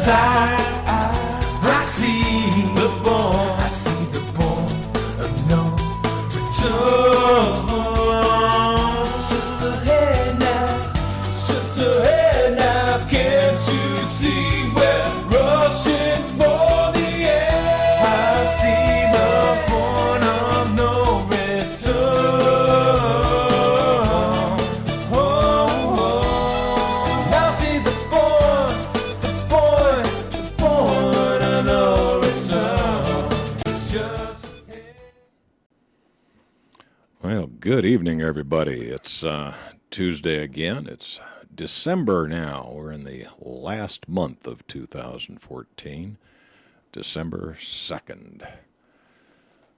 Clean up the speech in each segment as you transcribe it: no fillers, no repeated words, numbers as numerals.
I see the born of no return. Sister, hey now, can't you see we're rushing for the end? I see the point of no return. Now see the point of no return. It's just Well, good evening, everybody. It's Tuesday again. It's December now. We're in the last month of 2014, December 2nd.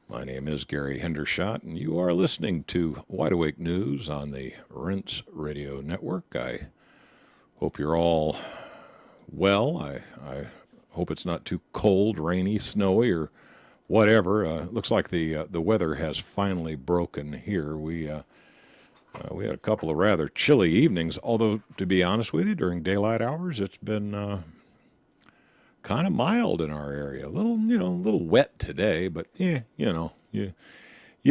My name is Gary Hendershot, and you are listening to Wide Awake News on the Rinse Radio Network. I hope you're all well. I hope it's not too cold, rainy, snowy, or whatever. Looks like the weather has finally broken here. We had a couple of rather chilly evenings, although, to be honest with you, during daylight hours, it's been kind of mild in our area. A little wet today, but you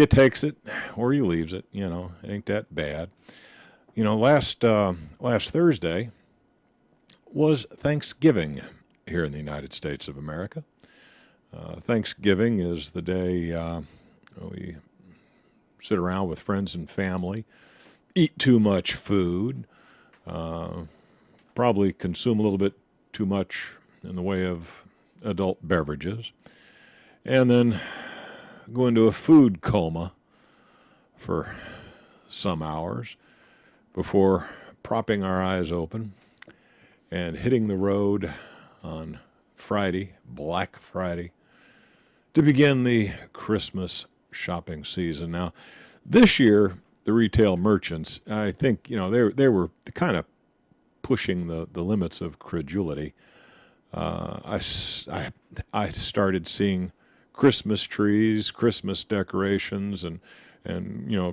takes it or you leaves it. It ain't that bad. Last Thursday was Thanksgiving here in the United States of America. Thanksgiving is the day we sit around with friends and family, eat too much food, probably consume a little bit too much in the way of adult beverages, and then go into a food coma for some hours before propping our eyes open and hitting the road on Friday, Black Friday, to begin the Christmas shopping season. Now, this year, the retail merchants, I think, they were kind of pushing the limits of credulity. I started seeing Christmas trees, Christmas decorations, and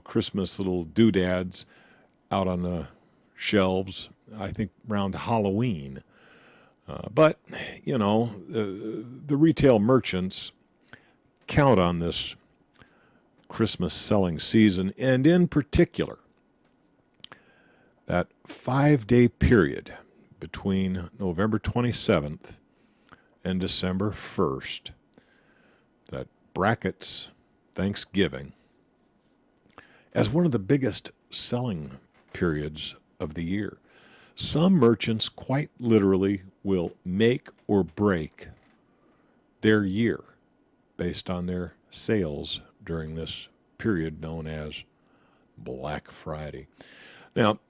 Christmas little doodads out on the shelves, I think around Halloween. But the retail merchants count on this Christmas selling season, and in particular, that 5-day period between November 27th and December 1st that brackets Thanksgiving as one of the biggest selling periods of the year. Some merchants quite literally will make or break their year based on their sales during this period known as Black Friday. Now,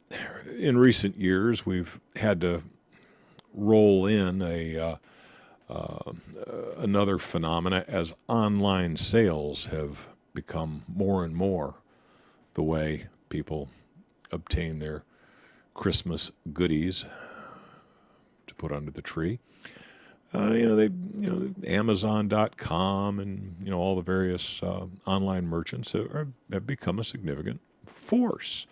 in recent years, we've had to roll in another phenomena as online sales have become more and more the way people obtain their Christmas goodies to put under the tree. Amazon.com and all the various online merchants have become a significant force.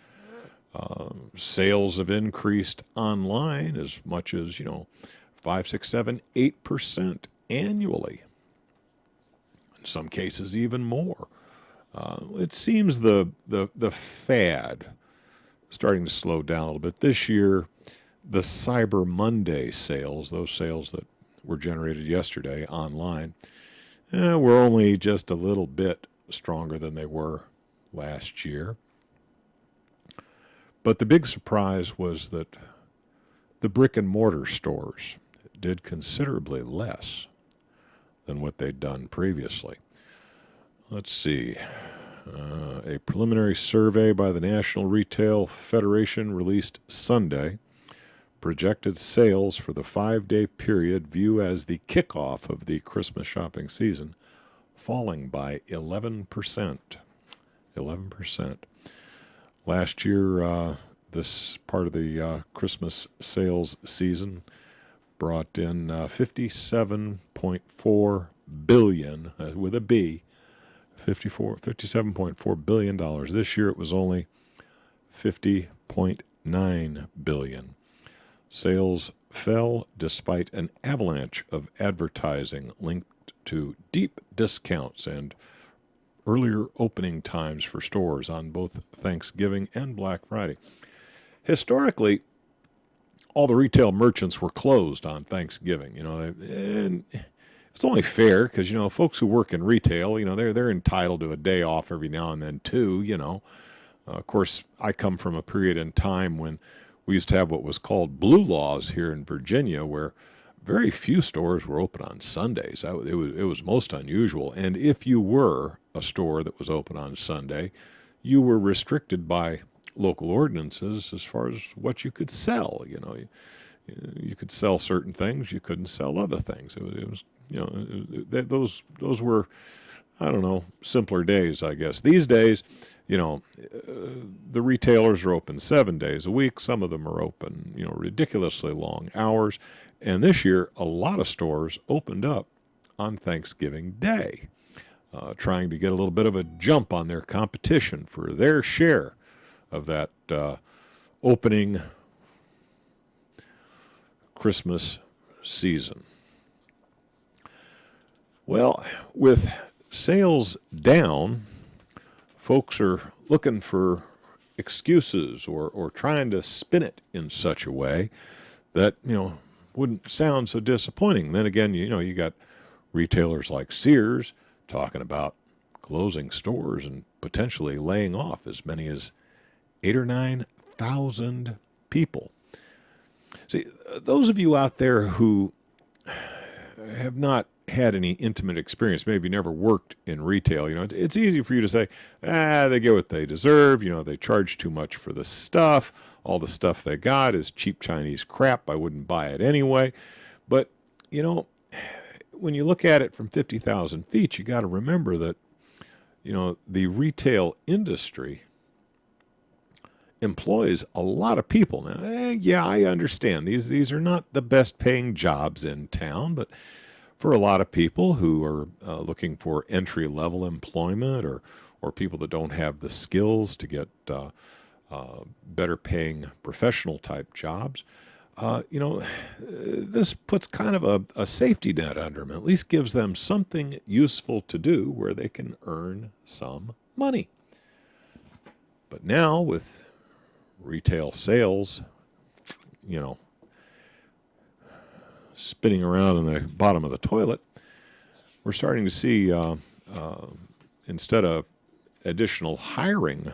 Sales have increased online as much as 5, 6, 7, 8% annually. In some cases, even more. It seems the fad starting to slow down a little bit. This year, the Cyber Monday sales, those sales that were generated yesterday online, were only just a little bit stronger than they were last year. But the big surprise was that the brick and mortar stores did considerably less than what they'd done previously. Let's see. A preliminary survey by the National Retail Federation released Sunday projected sales for the 5-day period view as the kickoff of the Christmas shopping season, falling by 11%. 11%. Last year, this part of the Christmas sales season brought in $57.4 billion, with a B, $57.4 billion. This year it was only $50.9 billion. Sales fell despite an avalanche of advertising linked to deep discounts and earlier opening times for stores on both Thanksgiving and Black Friday. Historically, all the retail merchants were closed on Thanksgiving, and it's only fair because, folks who work in retail, they're entitled to a day off every now and then too, Of course, I come from a period in time when we used to have what was called blue laws here in Virginia, where very few stores were open on Sundays. It was most unusual. And if you were a store that was open on Sunday, you were restricted by local ordinances as far as what you could sell. You could sell certain things, you couldn't sell other things. It was those were, I don't know, simpler days, I guess. These days, the retailers are open 7 days a week. Some of them are open, ridiculously long hours. And this year, a lot of stores opened up on Thanksgiving Day, trying to get a little bit of a jump on their competition for their share of that opening Christmas season. Well, with sales down, folks are looking for excuses or trying to spin it in such a way that, wouldn't sound so disappointing. Then again, you got retailers like Sears talking about closing stores and potentially laying off as many as 8,000 or 9,000 people. See, those of you out there who have not had any intimate experience, maybe never worked in retail, it's easy for you to say, they get what they deserve, they charge too much for the stuff, all the stuff they got is cheap Chinese crap, I wouldn't buy it anyway. But, when you look at it from 50,000 feet, you got to remember that, the retail industry employs a lot of people. Now, yeah, I understand. These are not the best paying jobs in town, but for a lot of people who are looking for entry-level employment or people that don't have the skills to get better paying professional type jobs, this puts kind of a safety net under them, at least gives them something useful to do where they can earn some money. But now with retail sales, spinning around in the bottom of the toilet, we're starting to see, instead of additional hiring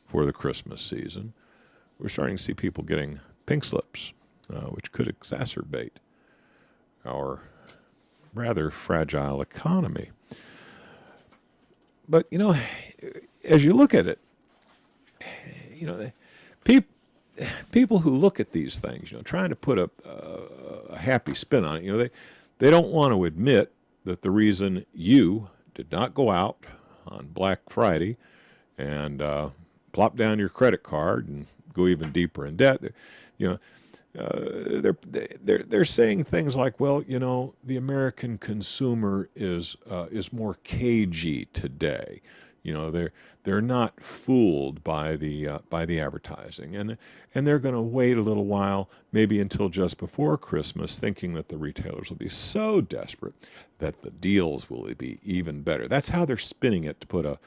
for the Christmas season, we're starting to see people getting pink slips, which could exacerbate our rather fragile economy. But, as you look at it, people who look at these things, trying to put a happy spin on it, they don't want to admit that the reason you did not go out on Black Friday and plop down your credit card and go even deeper in debt, they're saying things like, well, the American consumer is more cagey today. They're not fooled by the advertising, and they're going to wait a little while, maybe until just before Christmas, thinking that the retailers will be so desperate that the deals will be even better. That's how they're spinning it, to put a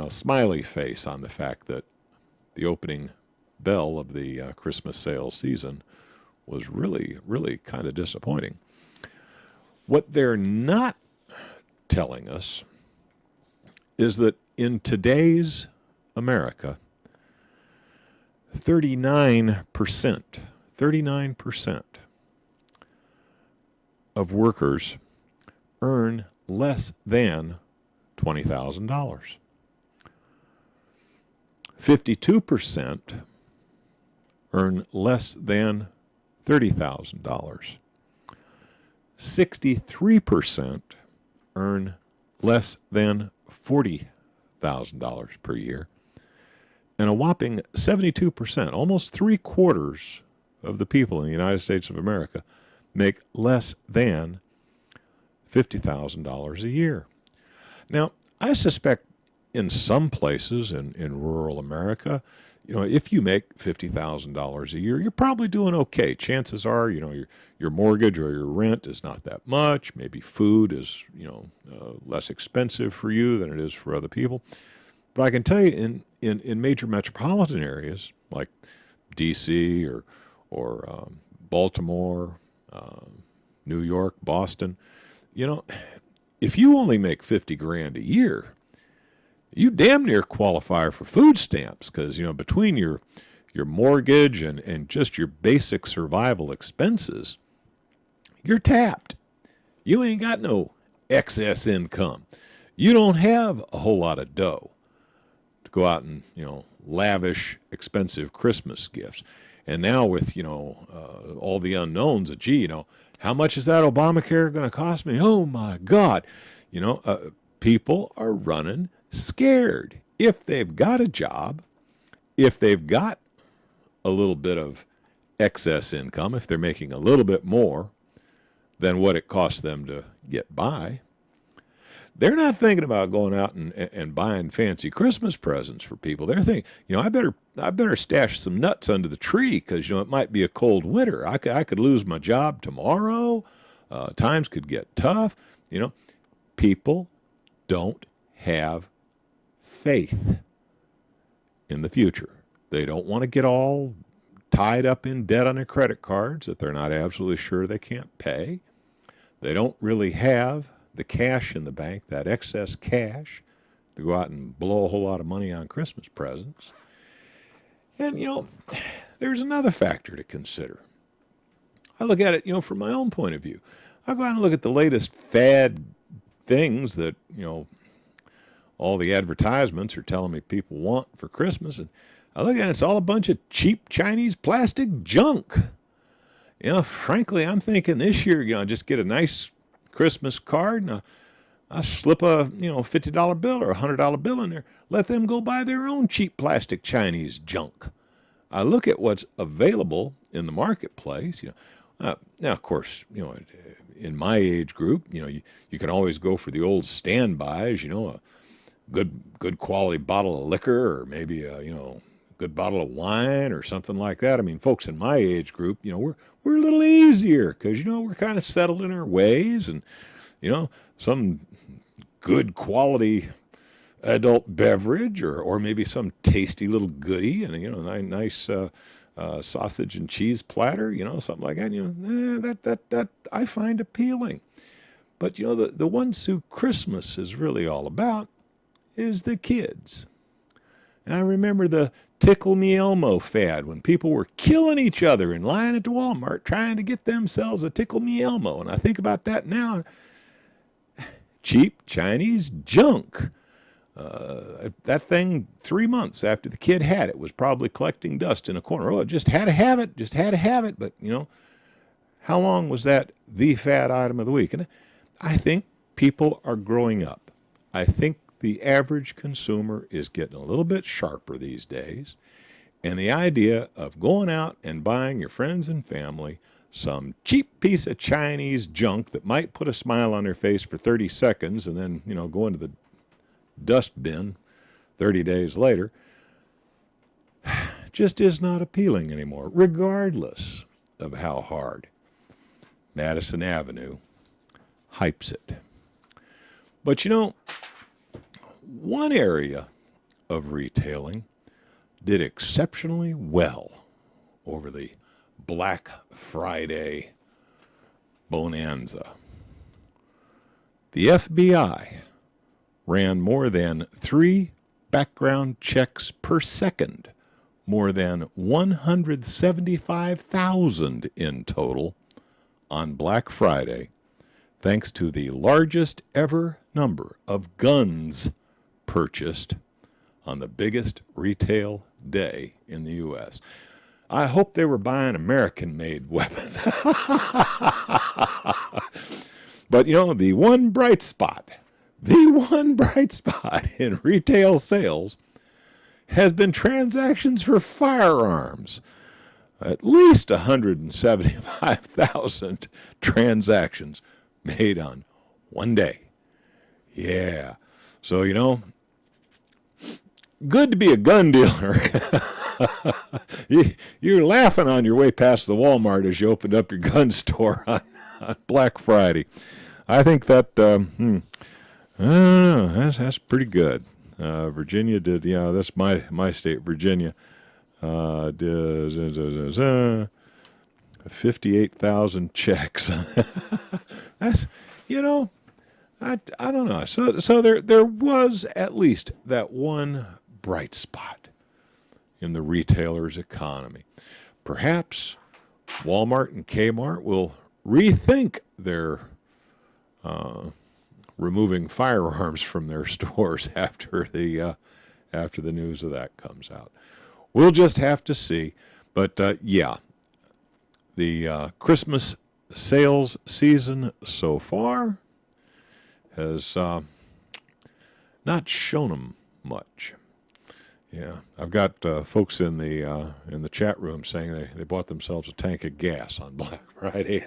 smiley face on the fact that the opening bell of the Christmas sales season was really, really kind of disappointing. What they're not telling us is that in today's America, 39% of workers earn less than $20,000. 52% earn less than $30,000. 63% earn less than $40,000 per year. And a whopping 72%, almost 3/4 of the people in the United States of America, make less than $50,000 a year. Now, I suspect in some places in rural America, if you make $50,000 a year, you're probably doing okay. Chances are, your mortgage or your rent is not that much. Maybe food is, less expensive for you than it is for other people. But I can tell you, in major metropolitan areas like D.C. or Baltimore, New York, Boston, if you only make 50 grand a year, you damn near qualify for food stamps because, between your mortgage and just your basic survival expenses, you're tapped. You ain't got no excess income. You don't have a whole lot of dough to go out and, lavish, expensive Christmas gifts. And now with, all the unknowns, how much is that Obamacare going to cost me? Oh, my God. People are running scared. If they've got a job, if they've got a little bit of excess income, if they're making a little bit more than what it costs them to get by, they're not thinking about going out and buying fancy Christmas presents for people. They're thinking, I better stash some nuts under the tree because, it might be a cold winter. I could lose my job tomorrow. Times could get tough. People don't have faith in the future. They don't want to get all tied up in debt on their credit cards that they're not absolutely sure they can't pay. They don't really have the cash in the bank, that excess cash, to go out and blow a whole lot of money on Christmas presents. And, there's another factor to consider. I look at it, from my own point of view. I go out and look at the latest fad things that, all the advertisements are telling me people want for Christmas. And I look at it, it's all a bunch of cheap Chinese plastic junk. Frankly, I'm thinking this year, just get a nice Christmas card and I slip a, $50 bill or a $100 bill in there. Let them go buy their own cheap plastic Chinese junk. I look at what's available in the marketplace. Now, of course, in my age group, you can always go for the old standbys, a good quality bottle of liquor or maybe a, good bottle of wine or something like that. I mean, folks in my age group, we're a little easier because, we're kind of settled in our ways and, some good quality adult beverage or maybe some tasty little goodie and, a nice sausage and cheese platter, something like that, that I find appealing. But, the ones who Christmas is really all about is the kids. And I remember the Tickle Me Elmo fad when people were killing each other in line at the Walmart trying to get themselves a Tickle Me Elmo. And I think about that now. Cheap Chinese junk. That thing 3 months after the kid had it was probably collecting dust in a corner. Oh, it just had to have it. But, how long was that the fad item of the week? And I think people are growing up. I think the average consumer is getting a little bit sharper these days. And the idea of going out and buying your friends and family some cheap piece of Chinese junk that might put a smile on their face for 30 seconds and then, go into the dust bin 30 days later, just is not appealing anymore, regardless of how hard Madison Avenue hypes it. But one area of retailing did exceptionally well over the Black Friday bonanza. The FBI ran more than 3 background checks per second, more than 175,000 in total on Black Friday, thanks to the largest ever number of guns purchased on the biggest retail day in the U.S. I hope they were buying American-made weapons. But, the one bright spot in retail sales has been transactions for firearms. At least 175,000 transactions made on one day. Yeah. So, good to be a gun dealer. You're laughing on your way past the Walmart as you opened up your gun store on Black Friday. I think that, that's pretty good. Virginia did, that's my state, Virginia. Did 58,000 checks. That's, I don't know. So there was at least that one bright spot in the retailer's economy. Perhaps Walmart and Kmart will rethink their removing firearms from their stores after the news of that comes out. We'll just have to see. But the Christmas sales season so far has not shown them much. Yeah, I've got folks in the chat room saying they bought themselves a tank of gas on Black Friday.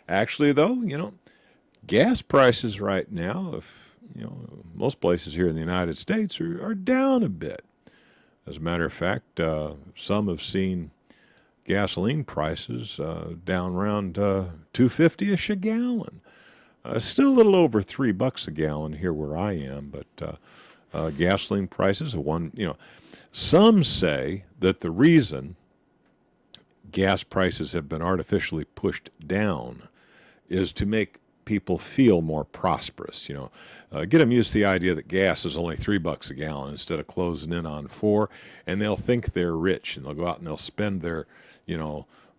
Actually, though, gas prices right now, most places here in the United States are down a bit. As a matter of fact, some have seen gasoline prices down around $2.50-ish a gallon. Still a little over $3 a gallon here where I am, but gasoline prices are some say that the reason gas prices have been artificially pushed down is to make people feel more prosperous. Get them used to the idea that gas is only $3 a gallon instead of closing in on $4, and they'll think they're rich, and they'll go out and they'll spend their,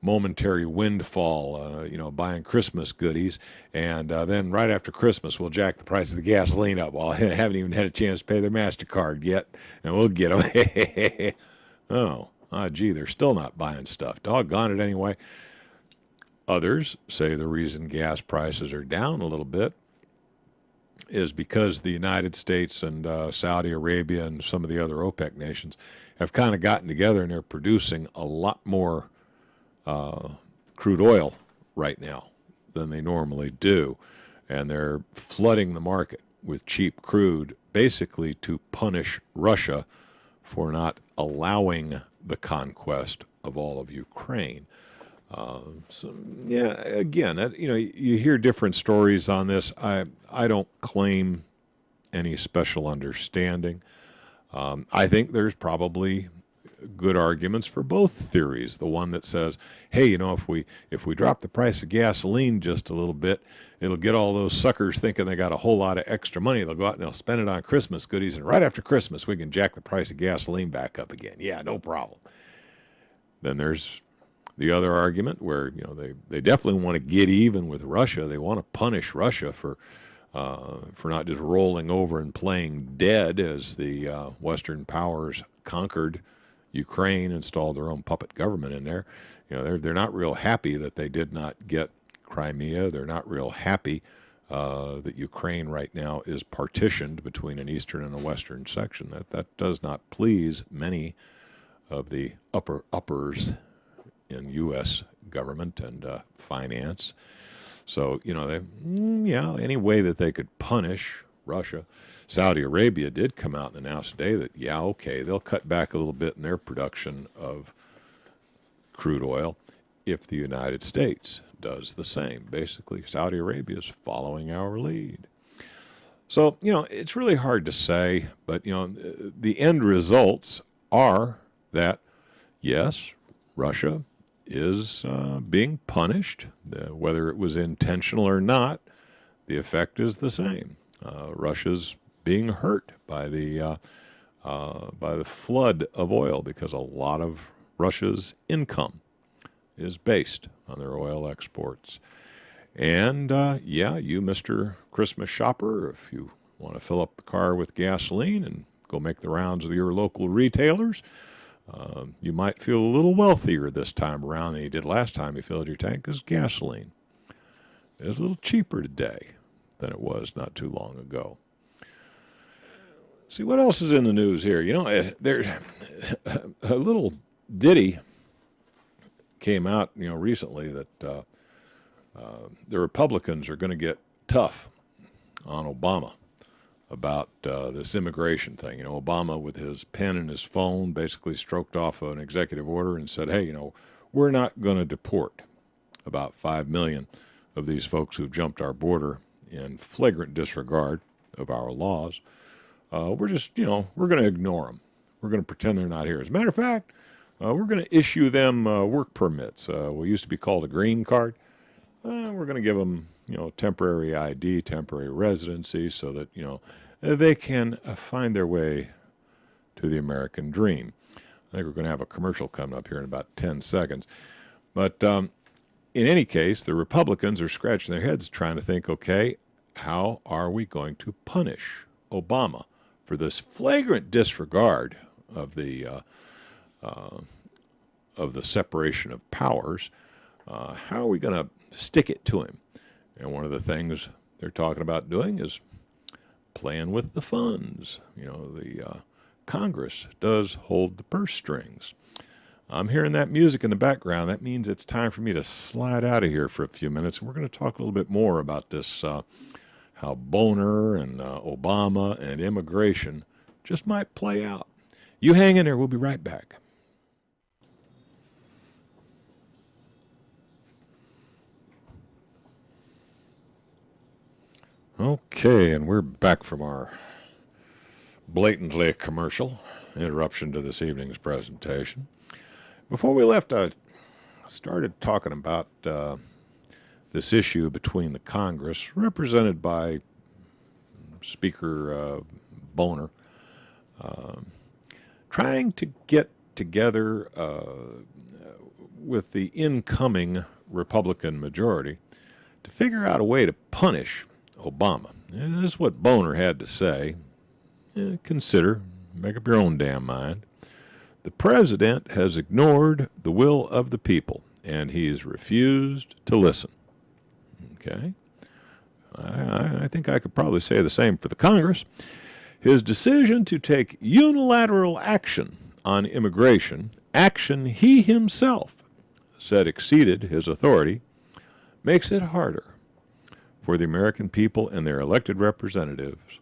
momentary windfall, buying Christmas goodies, and then right after Christmas we'll jack the price of the gasoline up. Well, I haven't even had a chance to pay their MasterCard yet, and we'll get them. Gee, they're still not buying stuff. Doggone it anyway. Others say the reason gas prices are down a little bit is because the United States and Saudi Arabia and some of the other OPEC nations have kind of gotten together and they're producing a lot more crude oil right now than they normally do. And they're flooding the market with cheap crude, basically to punish Russia for not allowing the conquest of all of Ukraine. Again, you hear different stories on this. I don't claim any special understanding. I think there's probably good arguments for both theories. The one that says, hey, if we drop the price of gasoline just a little bit, it'll get all those suckers thinking they got a whole lot of extra money. They'll go out and they'll spend it on Christmas goodies, and right after Christmas we can jack the price of gasoline back up again. Yeah, no problem. Then there's the other argument where they definitely want to get even with Russia. They want to punish Russia for not just rolling over and playing dead as the Western powers conquered Ukraine, installed their own puppet government in there. They're not real happy that they did not get Crimea. They're not real happy that Ukraine right now is partitioned between an eastern and a western section. That does not please many of the uppers in U.S. government and finance. So, any way that they could punish Russia. Saudi Arabia did come out and announce today that, they'll cut back a little bit in their production of crude oil if the United States does the same. Basically, Saudi Arabia is following our lead. So, it's really hard to say, but, the end results are that, yes, Russia is being punished. Whether it was intentional or not, the effect is the same. Russia's being hurt by the flood of oil because a lot of Russia's income is based on their oil exports. And you, Mr. Christmas shopper, if you want to fill up the car with gasoline and go make the rounds of your local retailers, you might feel a little wealthier this time around than you did last time you filled your tank, because gasoline is a little cheaper today than it was not too long ago. See, what else is in the news here? There's a little ditty came out, recently that the Republicans are going to get tough on Obama about this immigration thing. Obama, with his pen and his phone, basically stroked off an executive order and said, hey, we're not going to deport about 5 million of these folks who've jumped our border in flagrant disregard of our laws. We're just, we're going to ignore them. We're going to pretend they're not here. As a matter of fact, we're going to issue them work permits. What used to be called a green card. We're going to give them, temporary ID, temporary residency, so that, they can find their way to the American dream. I think we're going to have a commercial coming up here in about 10 seconds. But in any case, the Republicans are scratching their heads trying to think, okay, how are we going to punish Obama for this flagrant disregard of the separation of powers? How are we going to stick it to him? And one of the things they're talking about doing is playing with the funds. The Congress does hold the purse strings. I'm hearing that music in the background. That means it's time for me to slide out of here for a few minutes. We're going to talk a little bit more about this, how Boehner and Obama and immigration just might play out. You hang in there. We'll be right back. Okay, and we're back from our blatantly commercial interruption to this evening's presentation. Before we left, I started talking about this issue between the Congress, represented by Speaker Boehner, trying to get together with the incoming Republican majority to figure out a way to punish Obama. And this is what Boehner had to say. Consider, make up your own damn mind. The president has ignored the will of the people, and he has refused to listen. Okay? I think I could probably say the same for the Congress. His decision to take unilateral action on immigration, action he himself said exceeded his authority, makes it harder for the American people and their elected representatives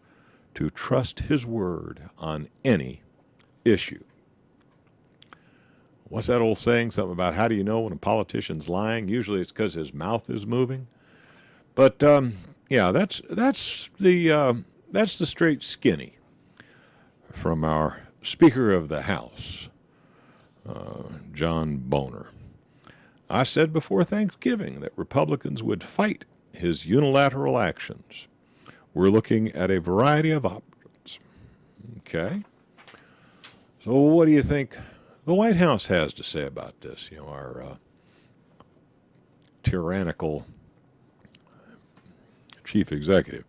to trust his word on any issue. What's that old saying? Something about how do you know when a politician's lying? Usually it's because his mouth is moving. But yeah, that's the straight skinny from our Speaker of the House, John Boehner. I said before Thanksgiving that Republicans would fight his unilateral actions. We're looking at a variety of options. Okay. So what do you think the White House has to say about this? Our tyrannical chief executive.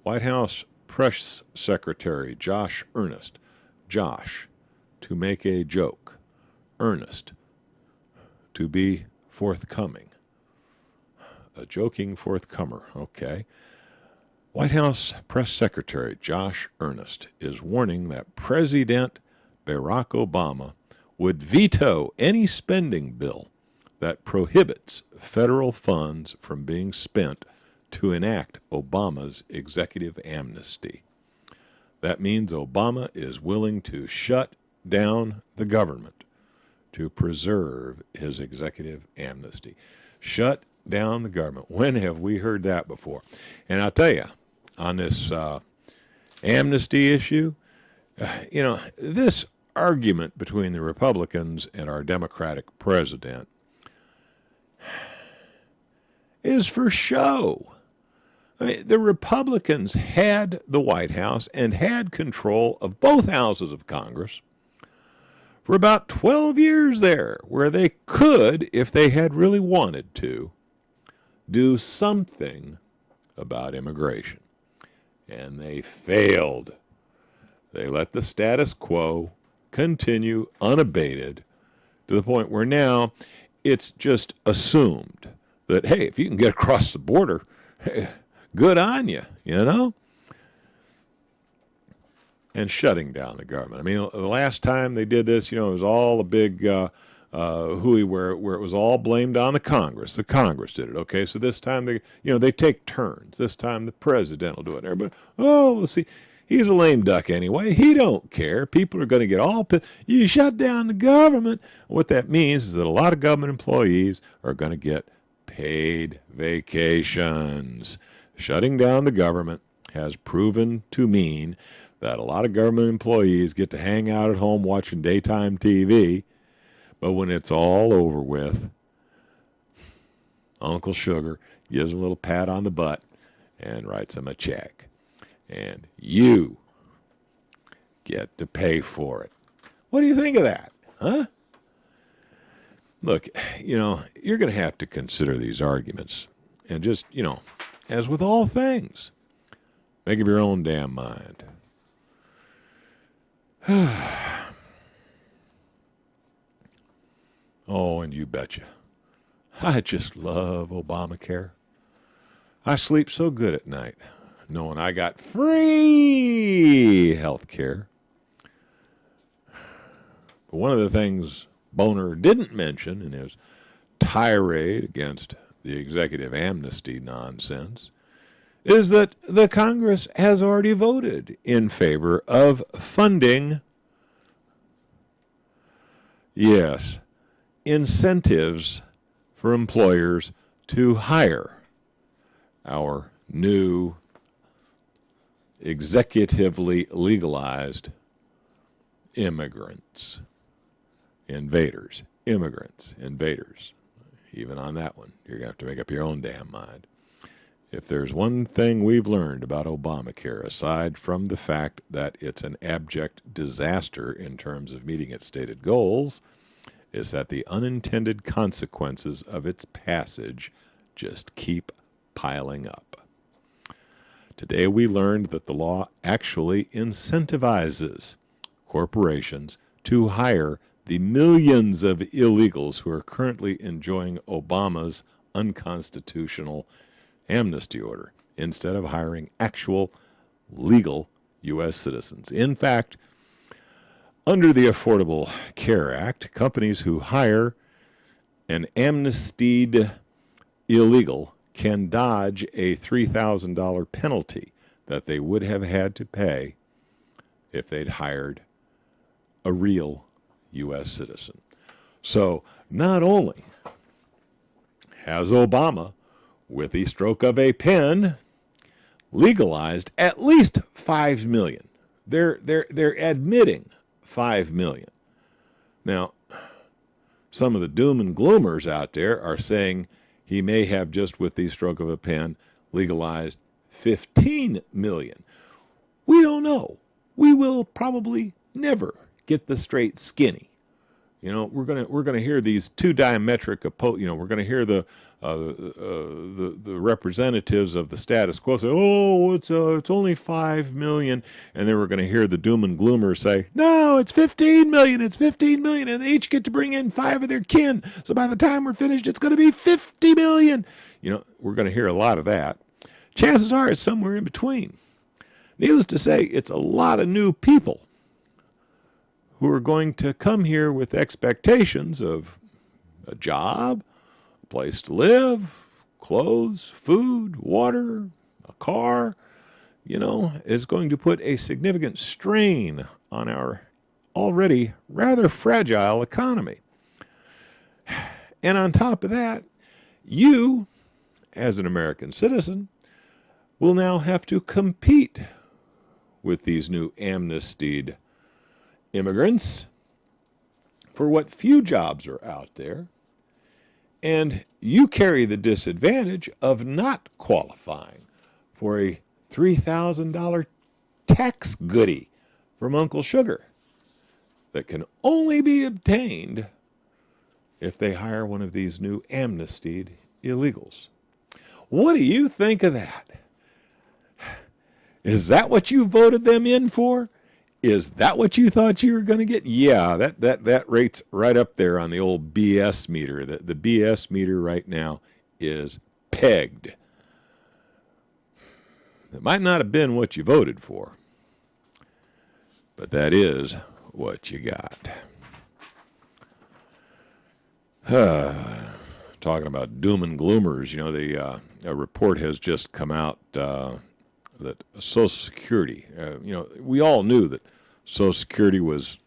White House Press Secretary Josh Earnest. Josh, to make a joke. Earnest, to be forthcoming. A joking forthcomer, okay. White House Press Secretary Josh Earnest is warning that President Barack Obama would veto any spending bill that prohibits federal funds from being spent to enact Obama's executive amnesty. That means Obama is willing to shut down the government to preserve his executive amnesty. Shut down the government. When have we heard that before? And I'll tell you, on this amnesty issue, this argument between the Republicans and our Democratic president is for show. I mean, the Republicans had the White House and had control of both houses of Congress for about 12 years there, where they could, if they had really wanted to, do something about immigration. And they failed. They let the status quo continue unabated to the point where now it's just assumed that, hey, if you can get across the border, good on you, And shutting down the government. I mean, the last time they did this, it was all a big where it was all blamed on the Congress. The Congress did it. Okay, so this time they take turns. This time the president will do it. Everybody, well, see, he's a lame duck anyway. He don't care. People are going to get all pissed. You shut down the government. What that means is that a lot of government employees are going to get paid vacations. Shutting down the government has proven to mean that a lot of government employees get to hang out at home watching daytime TV. But when it's all over with, Uncle Sugar gives him a little pat on the butt and writes him a check. And you get to pay for it. What do you think of that? Huh? Look, you're going to have to consider these arguments. And just, as with all things, make up your own damn mind. Oh, and you betcha. I just love Obamacare. I sleep so good at night, knowing I got free health care. But one of the things Boehner didn't mention in his tirade against the executive amnesty nonsense is that the Congress has already voted in favor of funding, yes, incentives for employers to hire our new executively legalized immigrants, invaders. Even on that one, you're going to have to make up your own damn mind. If there's one thing we've learned about Obamacare, aside from the fact that it's an abject disaster in terms of meeting its stated goals, is that the unintended consequences of its passage just keep piling up. Today we learned that the law actually incentivizes corporations to hire the millions of illegals who are currently enjoying Obama's unconstitutional amnesty order, instead of hiring actual legal U.S. citizens. In fact, under the Affordable Care Act, companies who hire an amnestied illegal can dodge a $3,000 penalty that they would have had to pay if they'd hired a real U.S. citizen. So not only has Obama, with the stroke of a pen, legalized at least 5 million. They're admitting 5 million. Now, some of the doom and gloomers out there are saying he may have, just with the stroke of a pen, legalized 15 million. We don't know. We will probably never get the straight skinny. We're gonna hear these two diametric we're gonna hear the representatives of the status quo say, "Oh, it's only 5 million," and then we're gonna hear the doom and gloomers say, "No, it's 15 million. It's 15 million, and they each get to bring in 5 of their kin. So by the time we're finished, it's gonna be 50 million." We're gonna hear a lot of that. Chances are it's somewhere in between. Needless to say, it's a lot of new people who are going to come here with expectations of a job, a place to live, clothes, food, water, a car, is going to put a significant strain on our already rather fragile economy. And on top of that, you, as an American citizen, will now have to compete with these new amnestied immigrants for what few jobs are out there, and you carry the disadvantage of not qualifying for a $3,000 tax goodie from Uncle Sugar that can only be obtained if they hire one of these new amnestied illegals. What do you think of that? Is that what you voted them in for? Is that what you thought you were going to get? Yeah, that rate's right up there on the old BS meter. The BS meter right now is pegged. It might not have been what you voted for, but that is what you got. Talking about doom and gloomers, a report has just come out that Social Security, we all knew that Social Security was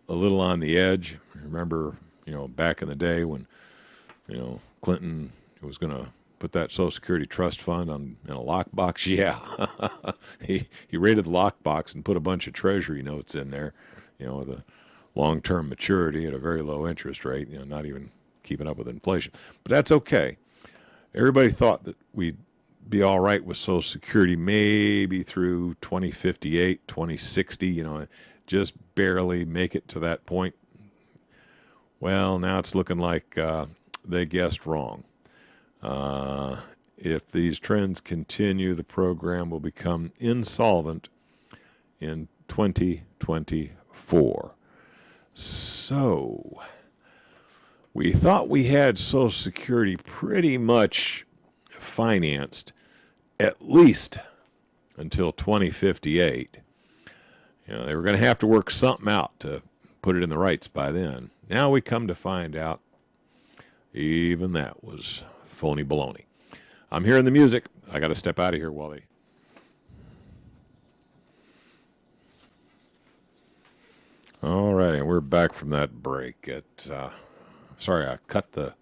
a little on the edge. Remember, back in the day when, Clinton was going to put that Social Security trust fund in a lockbox? Yeah. he raided the lockbox and put a bunch of treasury notes in there, with a long-term maturity at a very low interest rate, not even keeping up with inflation. But that's okay. Everybody thought that we'd be all right with Social Security maybe through 2058, 2060, just barely make it to that point. Well, now it's looking like they guessed wrong. If these trends continue, the program will become insolvent in 2024. So, we thought we had Social Security pretty much financed at least until 2058. They were going to have to work something out to put it in the rights by then. Now we come to find out even that was phony baloney. I'm hearing the music. I got to step out of here, Wally. All right, and we're back from that break. Sorry, I cut the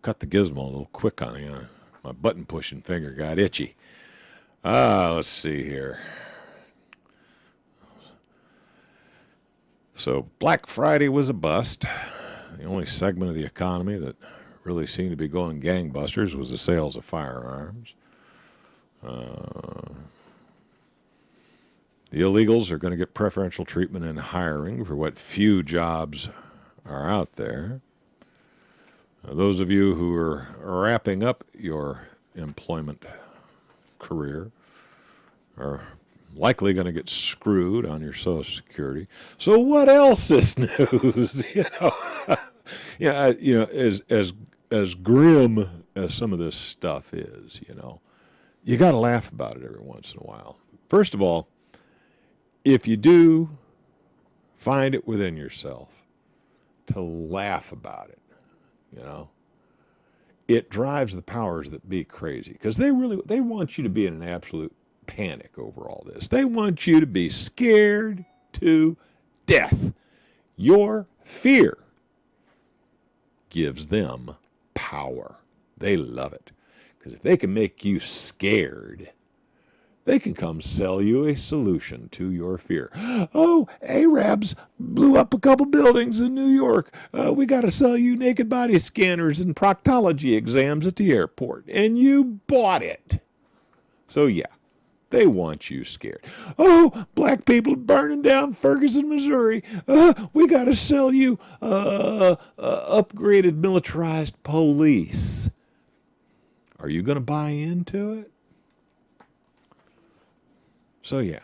gizmo a little quick on you. My button pushing finger got itchy. Let's see here. So Black Friday was a bust. The only segment of the economy that really seemed to be going gangbusters was the sales of firearms. The illegals are going to get preferential treatment in hiring for what few jobs are out there. Those of you who are wrapping up your employment career are likely going to get screwed on your Social Security. So what else is news? As grim as some of this stuff is, you got to laugh about it every once in a while. First of all, if you do find it within yourself to laugh about it, it drives the powers that be crazy, because they want you to be in an absolute panic over all this. They want you to be scared to death. Your fear gives them power. They love it, because if they can make you scared, they can come sell you a solution to your fear. Oh, Arabs blew up a couple buildings in New York. We got to sell you naked body scanners and proctology exams at the airport. And you bought it. So, yeah, they want you scared. Oh, black people burning down Ferguson, Missouri. We got to sell you upgraded militarized police. Are you going to buy into it? So, yeah,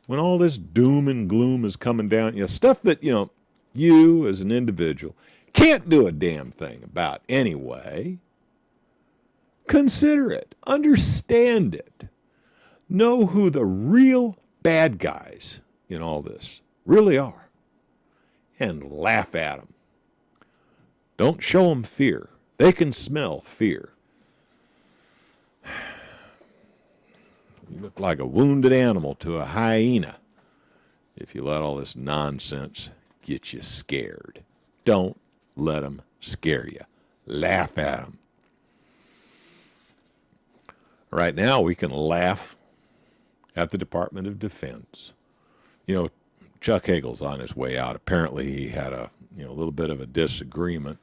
when all this doom and gloom is coming down, stuff that, you as an individual can't do a damn thing about anyway, consider it, understand it, know who the real bad guys in all this really are, and laugh at them. Don't show them fear. They can smell fear. You look like a wounded animal to a hyena if you let all this nonsense get you scared. Don't let them scare you. Laugh at them. Right now, we can laugh at the Department of Defense. Chuck Hagel's on his way out. Apparently, he had a little bit of a disagreement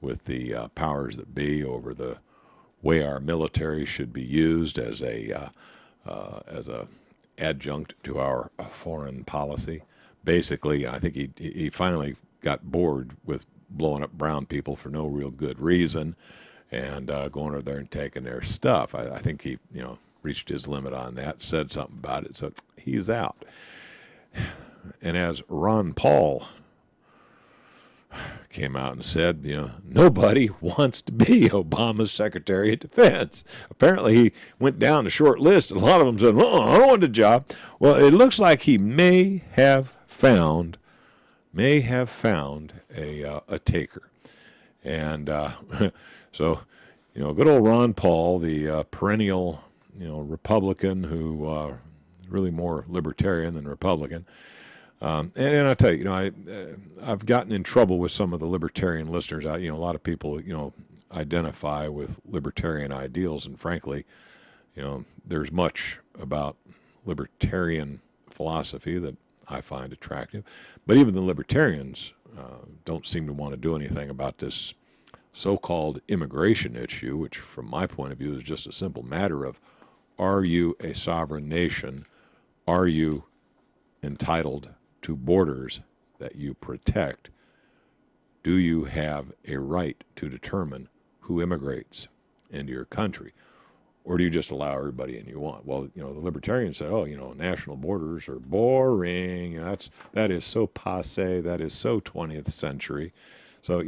with the powers that be over the way our military should be used as a adjunct to our foreign policy. Basically, I think he finally got bored with blowing up brown people for no real good reason and going over there and taking their stuff. I think he, reached his limit on that, said something about it, so he's out. And as Ron Paul came out and said, nobody wants to be Obama's Secretary of Defense. Apparently he went down the short list, and a lot of them said, I don't want the job. Well, it looks like he may have found a taker. And so, good old Ron Paul, the perennial, Republican who really more libertarian than Republican. And I tell you, I've gotten in trouble with some of the libertarian listeners. A lot of people, identify with libertarian ideals, and frankly, there's much about libertarian philosophy that I find attractive. But even the libertarians don't seem to want to do anything about this so-called immigration issue, which from my point of view is just a simple matter of, are you a sovereign nation? Are you entitled to borders that you protect? Do you have a right to determine who immigrates into your country? Or do you just allow everybody in you want? Well, the libertarians said, national borders are boring. That is so passé. That is so 20th century. So,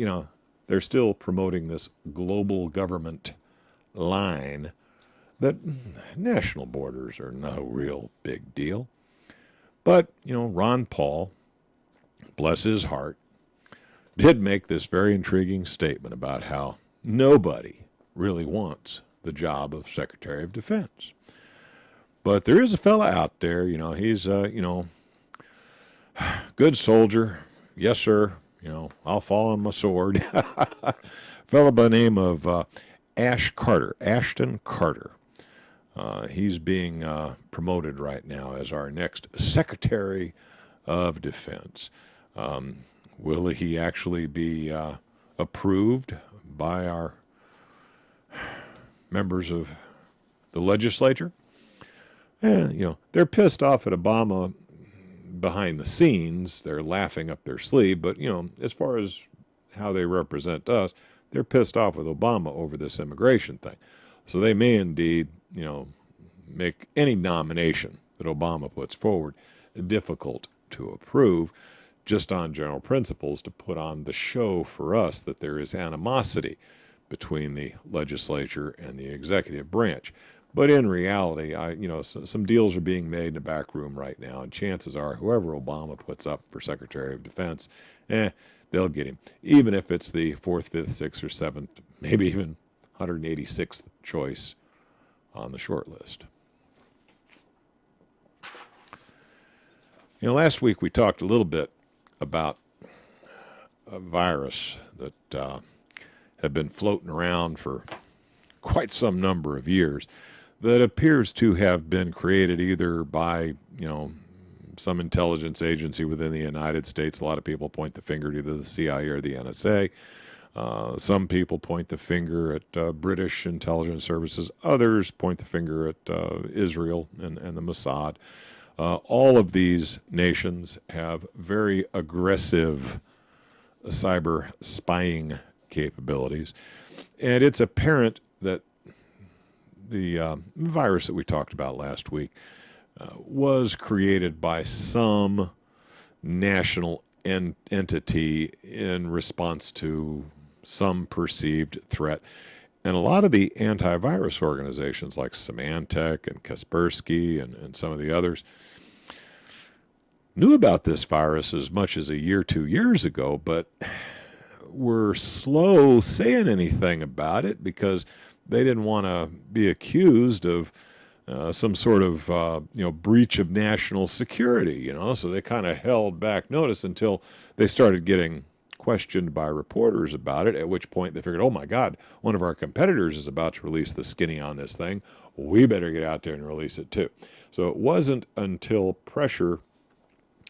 they're still promoting this global government line that national borders are no real big deal. But, Ron Paul, bless his heart, did make this very intriguing statement about how nobody really wants the job of Secretary of Defense. But there is a fella out there, he's, good soldier. Yes, sir. I'll fall on my sword. Fella by the name of Ashton Carter. He's being promoted right now as our next Secretary of Defense. Will he actually be approved by our members of the legislature? And, they're pissed off at Obama behind the scenes. They're laughing up their sleeve. But, as far as how they represent us, they're pissed off with Obama over this immigration thing. So they may indeed, make any nomination that Obama puts forward difficult to approve, just on general principles, to put on the show for us that there is animosity between the legislature and the executive branch. But in reality, some deals are being made in the back room right now, and chances are whoever Obama puts up for Secretary of Defense, they'll get him, even if it's the 4th, 5th, 6th, or 7th, maybe even 186th choice on the short list. Last week we talked a little bit about a virus that had been floating around for quite some number of years that appears to have been created either by, some intelligence agency within the United States. A lot of people point the finger to either the CIA or the NSA. Some people point the finger at British intelligence services. Others point the finger at Israel and the Mossad. All of these nations have very aggressive cyber spying capabilities. And it's apparent that the virus that we talked about last week was created by some national entity in response to some perceived threat. And a lot of the antivirus organizations like Symantec and Kaspersky and some of the others knew about this virus as much as a year, 2 years ago, but were slow saying anything about it because they didn't want to be accused of some sort of breach of national security, so they kind of held back notice until they started getting questioned by reporters about it, at which point they figured, oh my God, one of our competitors is about to release the skinny on this thing. We better get out there and release it too. So it wasn't until pressure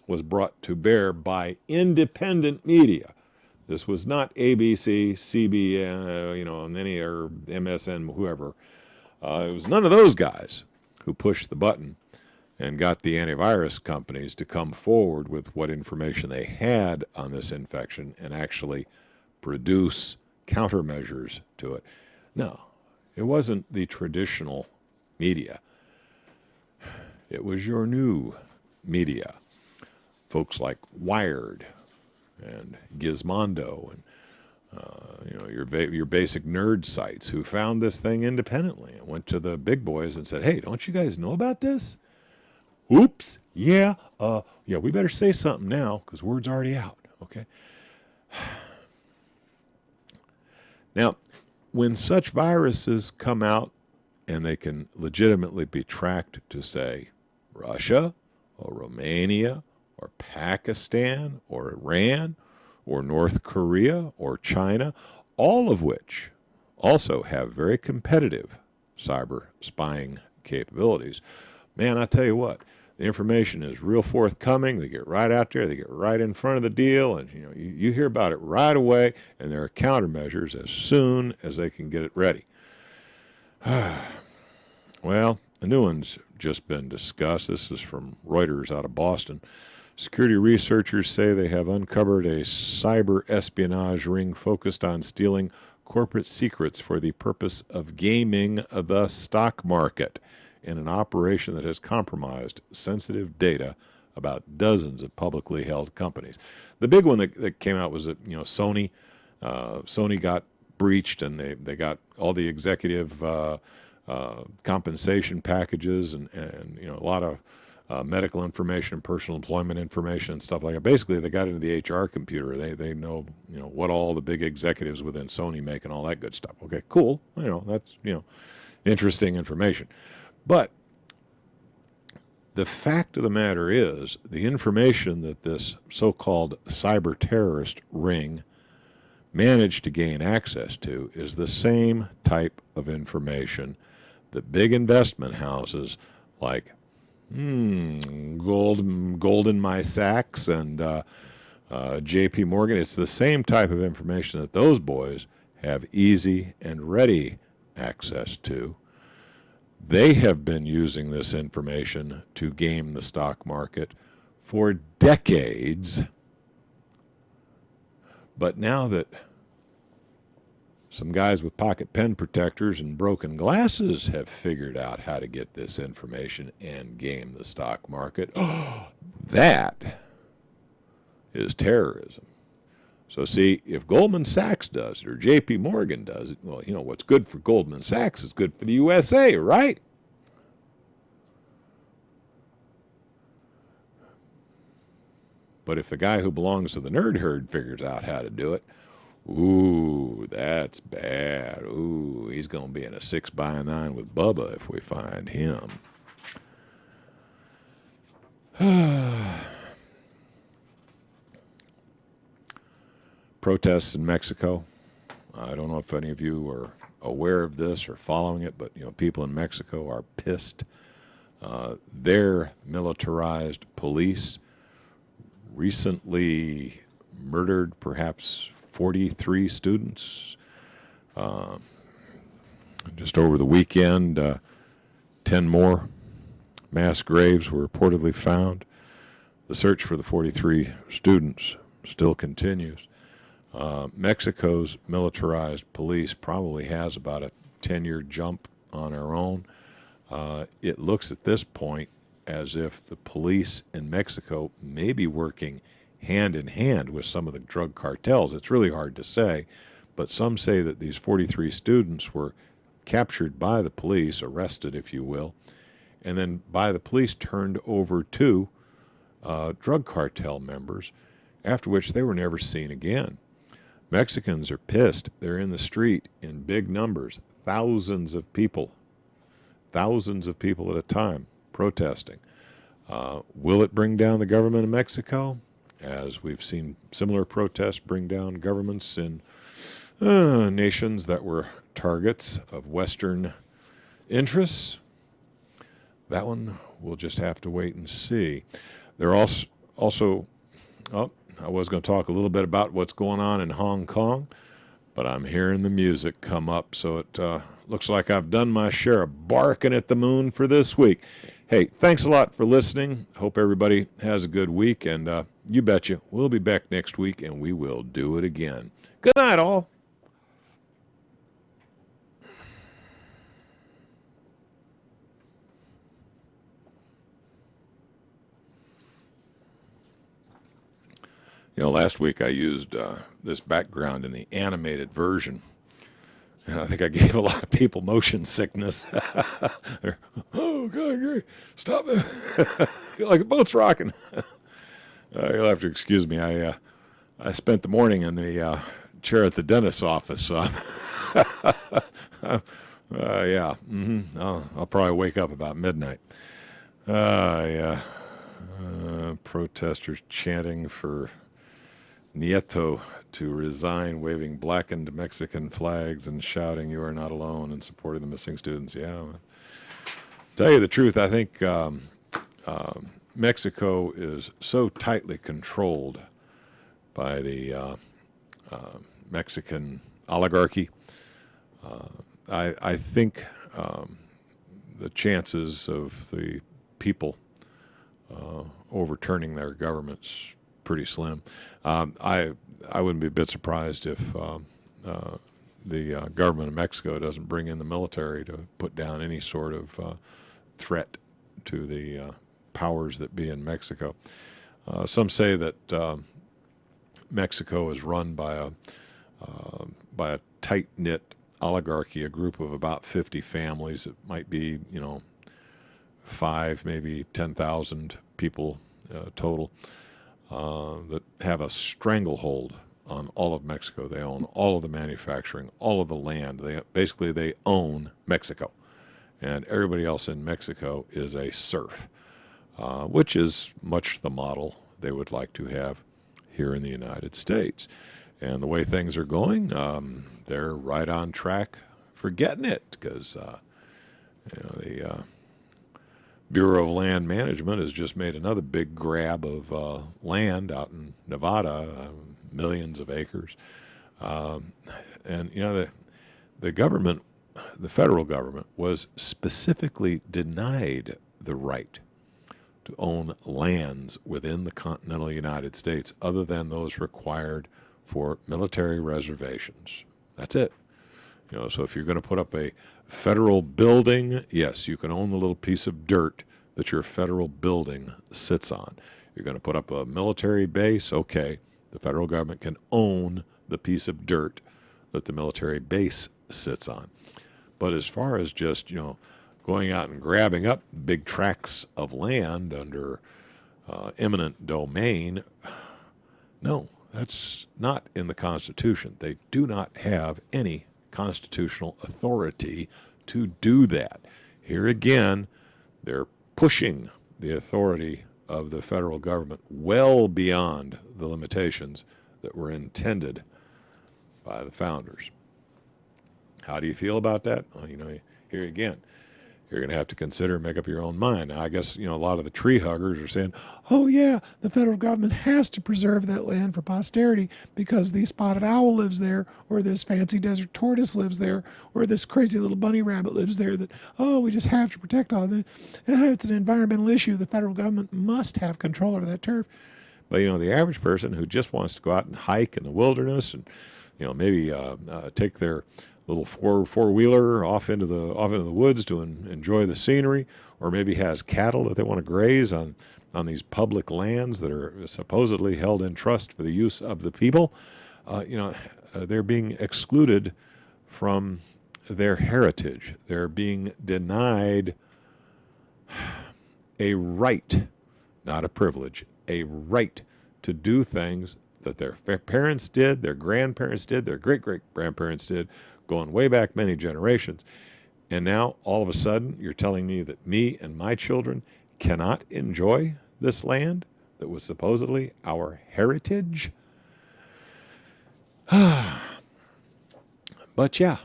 was brought to bear by independent media. This was not ABC, CBN, and any or MSN, whoever. It was none of those guys who pushed the button and got the antivirus companies to come forward with what information they had on this infection and actually produce countermeasures to it. No, it wasn't the traditional media. It was your new media. Folks like Wired and Gizmodo and your basic nerd sites who found this thing independently and went to the big boys and said, hey, don't you guys know about this? Oops, yeah, we better say something now because word's already out, okay? Now, when such viruses come out and they can legitimately be tracked to, say, Russia or Romania or Pakistan or Iran or North Korea or China, all of which also have very competitive cyber spying capabilities, man, I tell you what, the information is real forthcoming. They get right out there. They get right in front of the deal, and you hear about it right away, and there are countermeasures as soon as they can get it ready. Well, a new one's just been discussed. This is from Reuters out of Boston. Security researchers say they have uncovered a cyber espionage ring focused on stealing corporate secrets for the purpose of gaming the stock market in an operation that has compromised sensitive data about dozens of publicly held companies. The big one that came out was that Sony got breached, and they got all the executive compensation packages and a lot of medical information and personal employment information and stuff like that. Basically, they got into the HR computer. They know what all the big executives within Sony make and all that good stuff. Okay, cool. That's interesting information. But the fact of the matter is, the information that this so-called cyber terrorist ring managed to gain access to is the same type of information that big investment houses like Goldman Sachs and J.P. Morgan, it's the same type of information that those boys have easy and ready access to. They have been using this information to game the stock market for decades. But now that some guys with pocket pen protectors and broken glasses have figured out how to get this information and game the stock market, that is terrorism. So see, if Goldman Sachs does it or J.P. Morgan does it, well, what's good for Goldman Sachs is good for the USA, right? But if the guy who belongs to the nerd herd figures out how to do it, ooh, that's bad. Ooh, he's going to be in a 6x9 with Bubba if we find him. Protests in Mexico. I don't know if any of you are aware of this or following it, but people in Mexico are pissed. Their militarized police recently murdered perhaps 43 students. Just over the weekend, 10 more mass graves were reportedly found. The search for the 43 students still continues. Mexico's militarized police probably has about a 10-year jump on our own. It looks at this point as if the police in Mexico may be working hand in hand with some of the drug cartels. It's really hard to say, but some say that these 43 students were captured by the police, arrested, if you will, and then by the police turned over to drug cartel members, after which they were never seen again. Mexicans are pissed. They're in the street in big numbers, thousands of people at a time protesting. Will it bring down the government of Mexico? As we've seen similar protests bring down governments in nations that were targets of Western interests. That one we'll just have to wait and see. There are also I was going to talk a little bit about what's going on in Hong Kong, but I'm hearing the music come up, so it looks like I've done my share of barking at the moon for this week. Hey, thanks a lot for listening. Hope everybody has a good week, and you betcha, we'll be back next week, and we will do it again. Good night, all. Last week I used this background in the animated version, and I think I gave a lot of people motion sickness. Oh, God, Gary, stop it. Like the boat's rocking. You'll have to excuse me. I spent the morning in the chair at the dentist's office, so Yeah. I'll probably wake up about midnight. Yeah. Protesters chanting for Nieto to resign, waving blackened Mexican flags and shouting, "You are not alone," and supporting the missing students. Yeah. Tell you the truth, I think Mexico is so tightly controlled by the Mexican oligarchy. I think the chances of the people overturning their government's pretty slim. I wouldn't be a bit surprised if the government of Mexico doesn't bring in the military to put down any sort of threat to the powers that be in Mexico. Some say that Mexico is run by a tight-knit oligarchy, a group of about 50 families. It might be, 5, maybe 10,000 people total that have a stranglehold on all of Mexico. They own all of the manufacturing, all of the land. They own Mexico, and everybody else in Mexico is a serf, which is much the model they would like to have here in the United States. And the way things are going, they're right on track for getting it, because the Bureau of Land Management has just made another big grab of land out in Nevada, millions of acres. And the government, the federal government, was specifically denied the right to own lands within the continental United States other than those required for military reservations. That's it. So if you're going to put up a federal building, yes, you can own the little piece of dirt that your federal building sits on. You're going to put up a military base, okay, the federal government can own the piece of dirt that the military base sits on. But as far as just, going out and grabbing up big tracts of land under eminent domain, no, that's not in the Constitution. They do not have any constitutional authority to do that. Here again, they're pushing the authority of the federal government well beyond the limitations that were intended by the founders. How do you feel about that? Well, here again, you're going to have to consider and make up your own mind. Now, I guess, a lot of the tree huggers are saying, oh, yeah, the federal government has to preserve that land for posterity because the spotted owl lives there, or this fancy desert tortoise lives there, or this crazy little bunny rabbit lives there, that, we just have to protect all of them. It's an environmental issue. The federal government must have control over that turf. But, the average person who just wants to go out and hike in the wilderness and, maybe take their little four-wheeler off into the woods to enjoy the scenery, or maybe has cattle that they want to graze on these public lands that are supposedly held in trust for the use of the people, they're being excluded from their heritage. They're being denied a right, not a privilege, a right to do things that their parents did, their grandparents did, their great-great-grandparents did, going way back many generations. And now, all of a sudden, you're telling me that me and my children cannot enjoy this land that was supposedly our heritage? But yeah,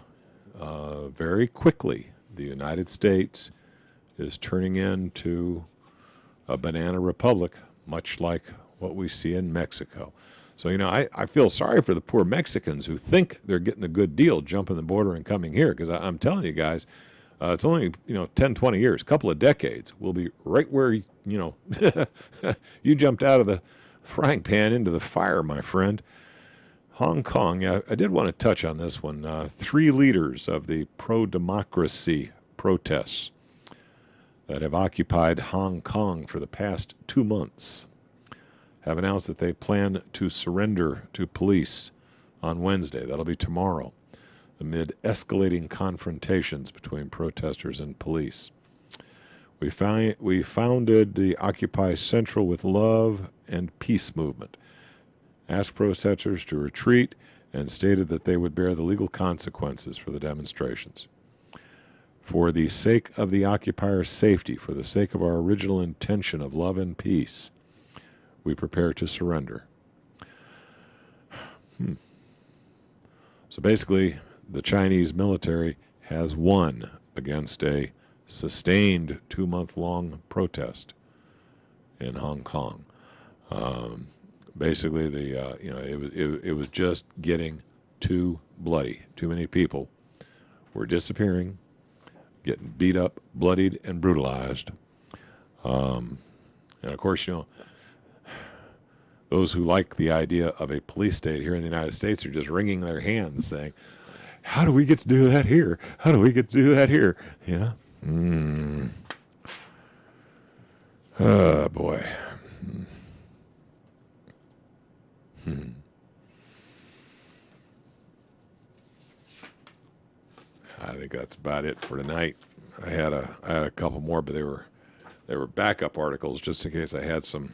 very quickly, the United States is turning into a banana republic, much like what we see in Mexico. So, I feel sorry for the poor Mexicans who think they're getting a good deal jumping the border and coming here, because I'm telling you guys, it's only, 10, 20 years, a couple of decades, we'll be right where, you jumped out of the frying pan into the fire, my friend. Hong Kong, I did want to touch on this one. 3 leaders of the pro-democracy protests that have occupied Hong Kong for the past 2 months have announced that they plan to surrender to police on Wednesday. That'll be tomorrow, amid escalating confrontations between protesters and police. We founded the Occupy Central with Love and Peace movement, asked protesters to retreat, and stated that they would bear the legal consequences for the demonstrations. For the sake of the occupiers' safety, for the sake of our original intention of love and peace, we prepare to surrender. So basically, the Chinese military has won against a sustained 2-month-long protest in Hong Kong. Basically, it was just getting too bloody. Too many people were disappearing, getting beat up, bloodied, and brutalized. And of course, those who like the idea of a police state here in the United States are just wringing their hands saying, how do we get to do that here? How do we get to do that here? Oh, boy. I think that's about it for tonight. I had a couple more, but they were backup articles just in case I had some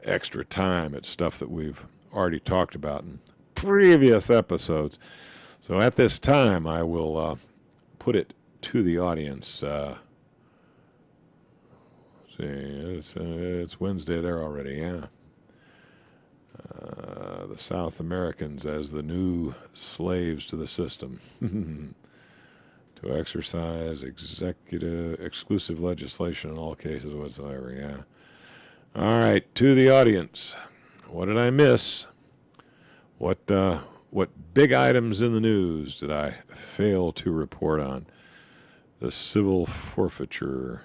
extra time at stuff that we've already talked about in previous episodes. So at this time, I will put it to the audience. See, it's Wednesday there already, yeah. The South Americans as the new slaves to the system. To exercise exclusive legislation in all cases whatsoever, yeah. All right, to the audience. What did I miss? What big items in the news did I fail to report on? The civil forfeiture.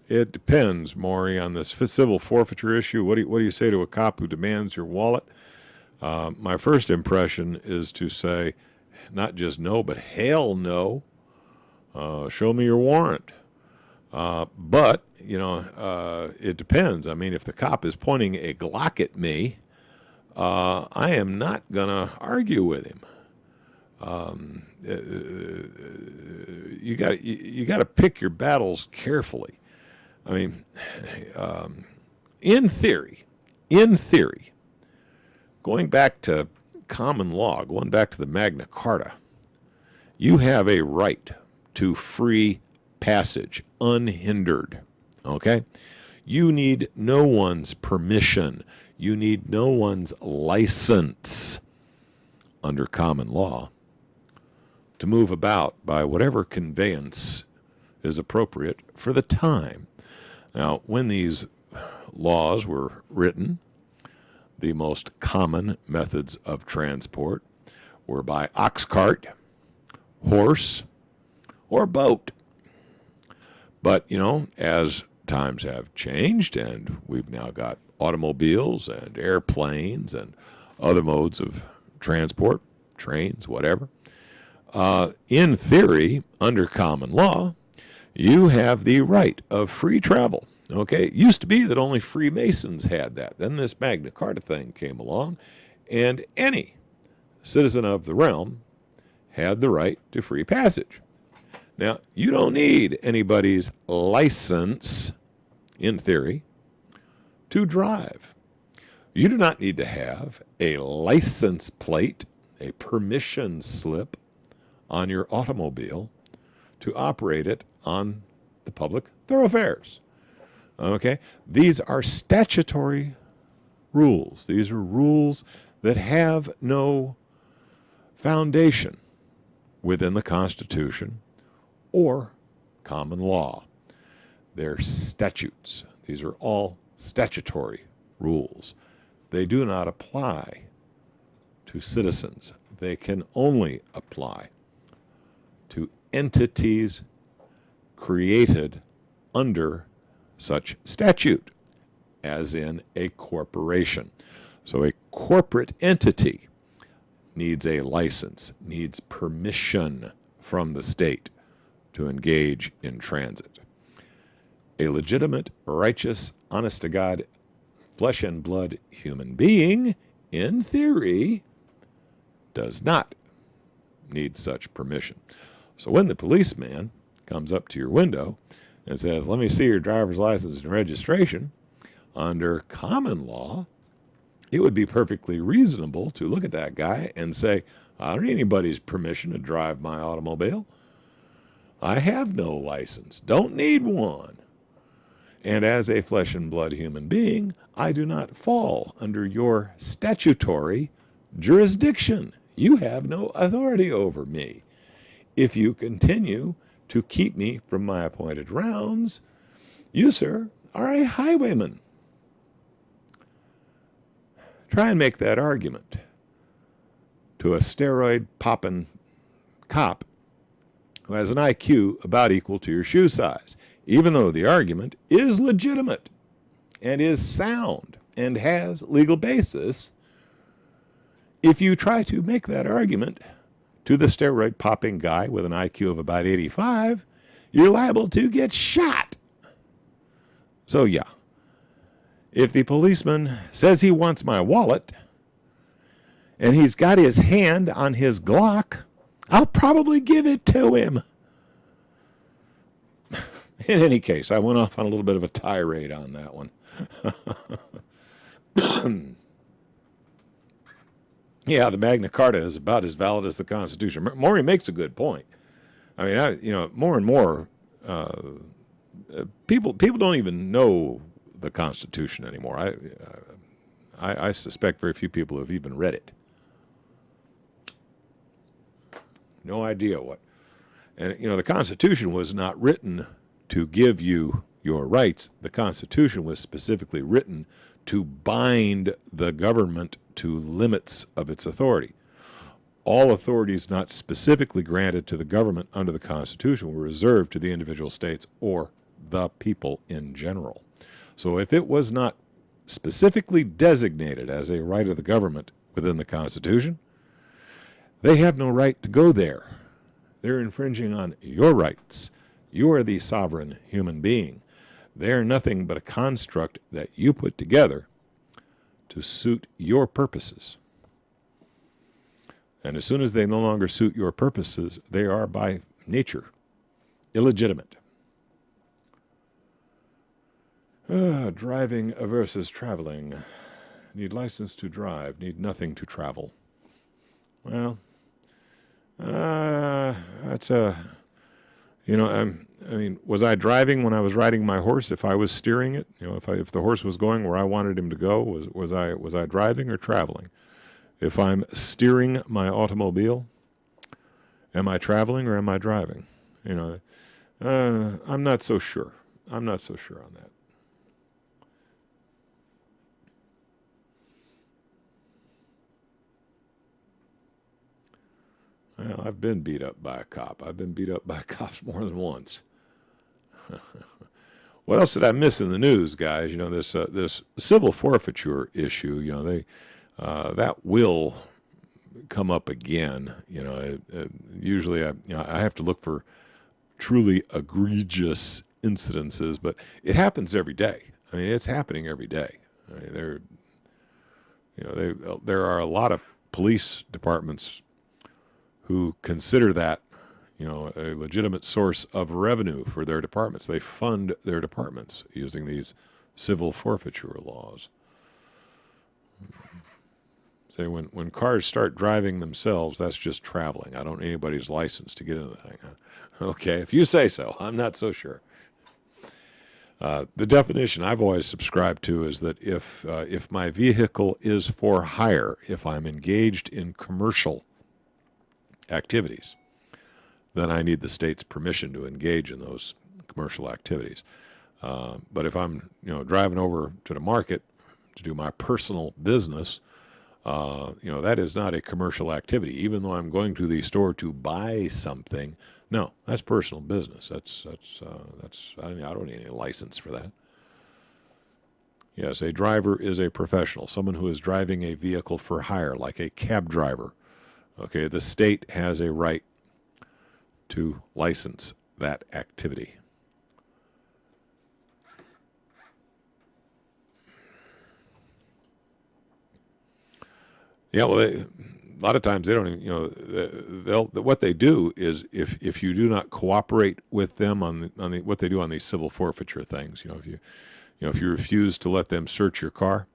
It depends, Maury, on this civil forfeiture issue. What do you say to a cop who demands your wallet? My first impression is to say, not just no, but hell no. Show me your warrant. But it depends. I mean, if the cop is pointing a Glock at me, I am not going to argue with him. You got to pick your battles carefully. I mean, in theory, going back to common law, going back to the Magna Carta, you have a right to free passage, unhindered. Okay? You need no one's permission. You need no one's license under common law to move about by whatever conveyance is appropriate for the time. Now, when these laws were written, the most common methods of transport were by ox cart, horse, or boat. But, as times have changed and we've now got automobiles and airplanes and other modes of transport, trains, whatever, in theory, under common law, you have the right of free travel. Okay, it used to be that only Freemasons had that. Then this Magna Carta thing came along, and any citizen of the realm had the right to free passage. Now, you don't need anybody's license, in theory, to drive. You do not need to have a license plate, a permission slip on your automobile to operate it on the public thoroughfares. Okay? These are statutory rules. These are rules that have no foundation within the Constitution or common law. They're statutes. These are all statutory rules. They do not apply to citizens. They can only apply to entities created under such statute, as in a corporation. So a corporate entity needs a license, needs permission from the state to engage in transit. A legitimate, righteous, honest-to-God, flesh and blood human being, in theory, does not need such permission. So when the policeman comes up to your window and says, let me see your driver's license and registration, under common law, it would be perfectly reasonable to look at that guy and say, I don't need anybody's permission to drive my automobile. I have no license, don't need one. And as a flesh and blood human being, I do not fall under your statutory jurisdiction. You have no authority over me. If you continue to keep me from my appointed rounds, you, sir, are a highwayman. Try and make that argument to a steroid-popping cop who has an IQ about equal to your shoe size, even though the argument is legitimate and is sound and has legal basis. If you try to make that argument to the steroid-popping guy with an IQ of about 85, you're liable to get shot. So yeah, if the policeman says he wants my wallet and he's got his hand on his Glock, I'll probably give it to him. In any case, I went off on a little bit of a tirade on that one. Yeah, the Magna Carta is about as valid as the Constitution. Maury makes a good point. I mean, more and more people don't even know the Constitution anymore. I suspect very few people have even read it. No idea what. And, the Constitution was not written to give you your rights. The Constitution was specifically written to bind the government to limits of its authority. All authorities not specifically granted to the government under the Constitution were reserved to the individual states or the people in general. So if it was not specifically designated as a right of the government within the Constitution, they have no right to go there. They're infringing on your rights. You are the sovereign human being. They are nothing but a construct that you put together to suit your purposes. And as soon as they no longer suit your purposes, they are by nature illegitimate. Driving versus traveling. Need license to drive, need nothing to travel. Well, that's a... was I driving when I was riding my horse? If I was steering it, if the horse was going where I wanted him to go, was I driving or traveling? If I'm steering my automobile, am I traveling or am I driving? I'm not so sure. I'm not so sure on that. Well, I've been beat up by a cop. I've been beat up by cops more than once. What else did I miss in the news, guys? This civil forfeiture issue. That will come up again. Usually, I have to look for truly egregious incidences, but it happens every day. I mean, it's happening every day. I mean, there are a lot of police departments who consider that, a legitimate source of revenue for their departments. They fund their departments using these civil forfeiture laws. Say when cars start driving themselves, that's just traveling. I don't need anybody's license to get into the thing. Okay, if you say so. I'm not so sure. The definition I've always subscribed to is that if my vehicle is for hire, if I'm engaged in commercial activities, then I need the state's permission to engage in those commercial activities. But if I'm, driving over to the market to do my personal business, that is not a commercial activity. Even though I'm going to the store to buy something, no, that's personal business. That's I don't need any license for that. Yes, a driver is a professional, someone who is driving a vehicle for hire, like a cab driver. Okay, the state has a right to license that activity. Yeah, well, lot of times they don't even, you know, what they do is if you do not cooperate with them on what they do on these civil forfeiture things, if you refuse to let them search your car,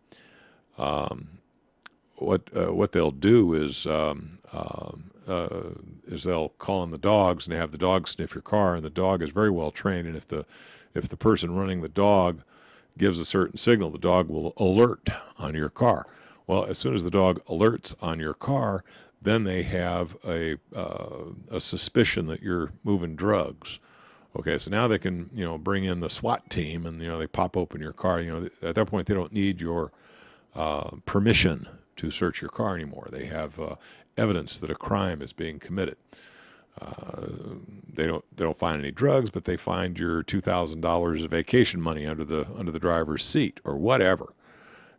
what they'll do is they'll call in the dogs and have the dog sniff your car, and the dog is very well trained, and if the person running the dog gives a certain signal, the dog will alert on your car. Well, as soon as the dog alerts on your car, then they have a suspicion that you're moving drugs. Okay, so now they can, bring in the SWAT team, and they pop open your car. At that point they don't need your permission to search your car anymore. They have evidence that a crime is being committed. They don't find any drugs, but they find your $2,000 of vacation money under the driver's seat or whatever.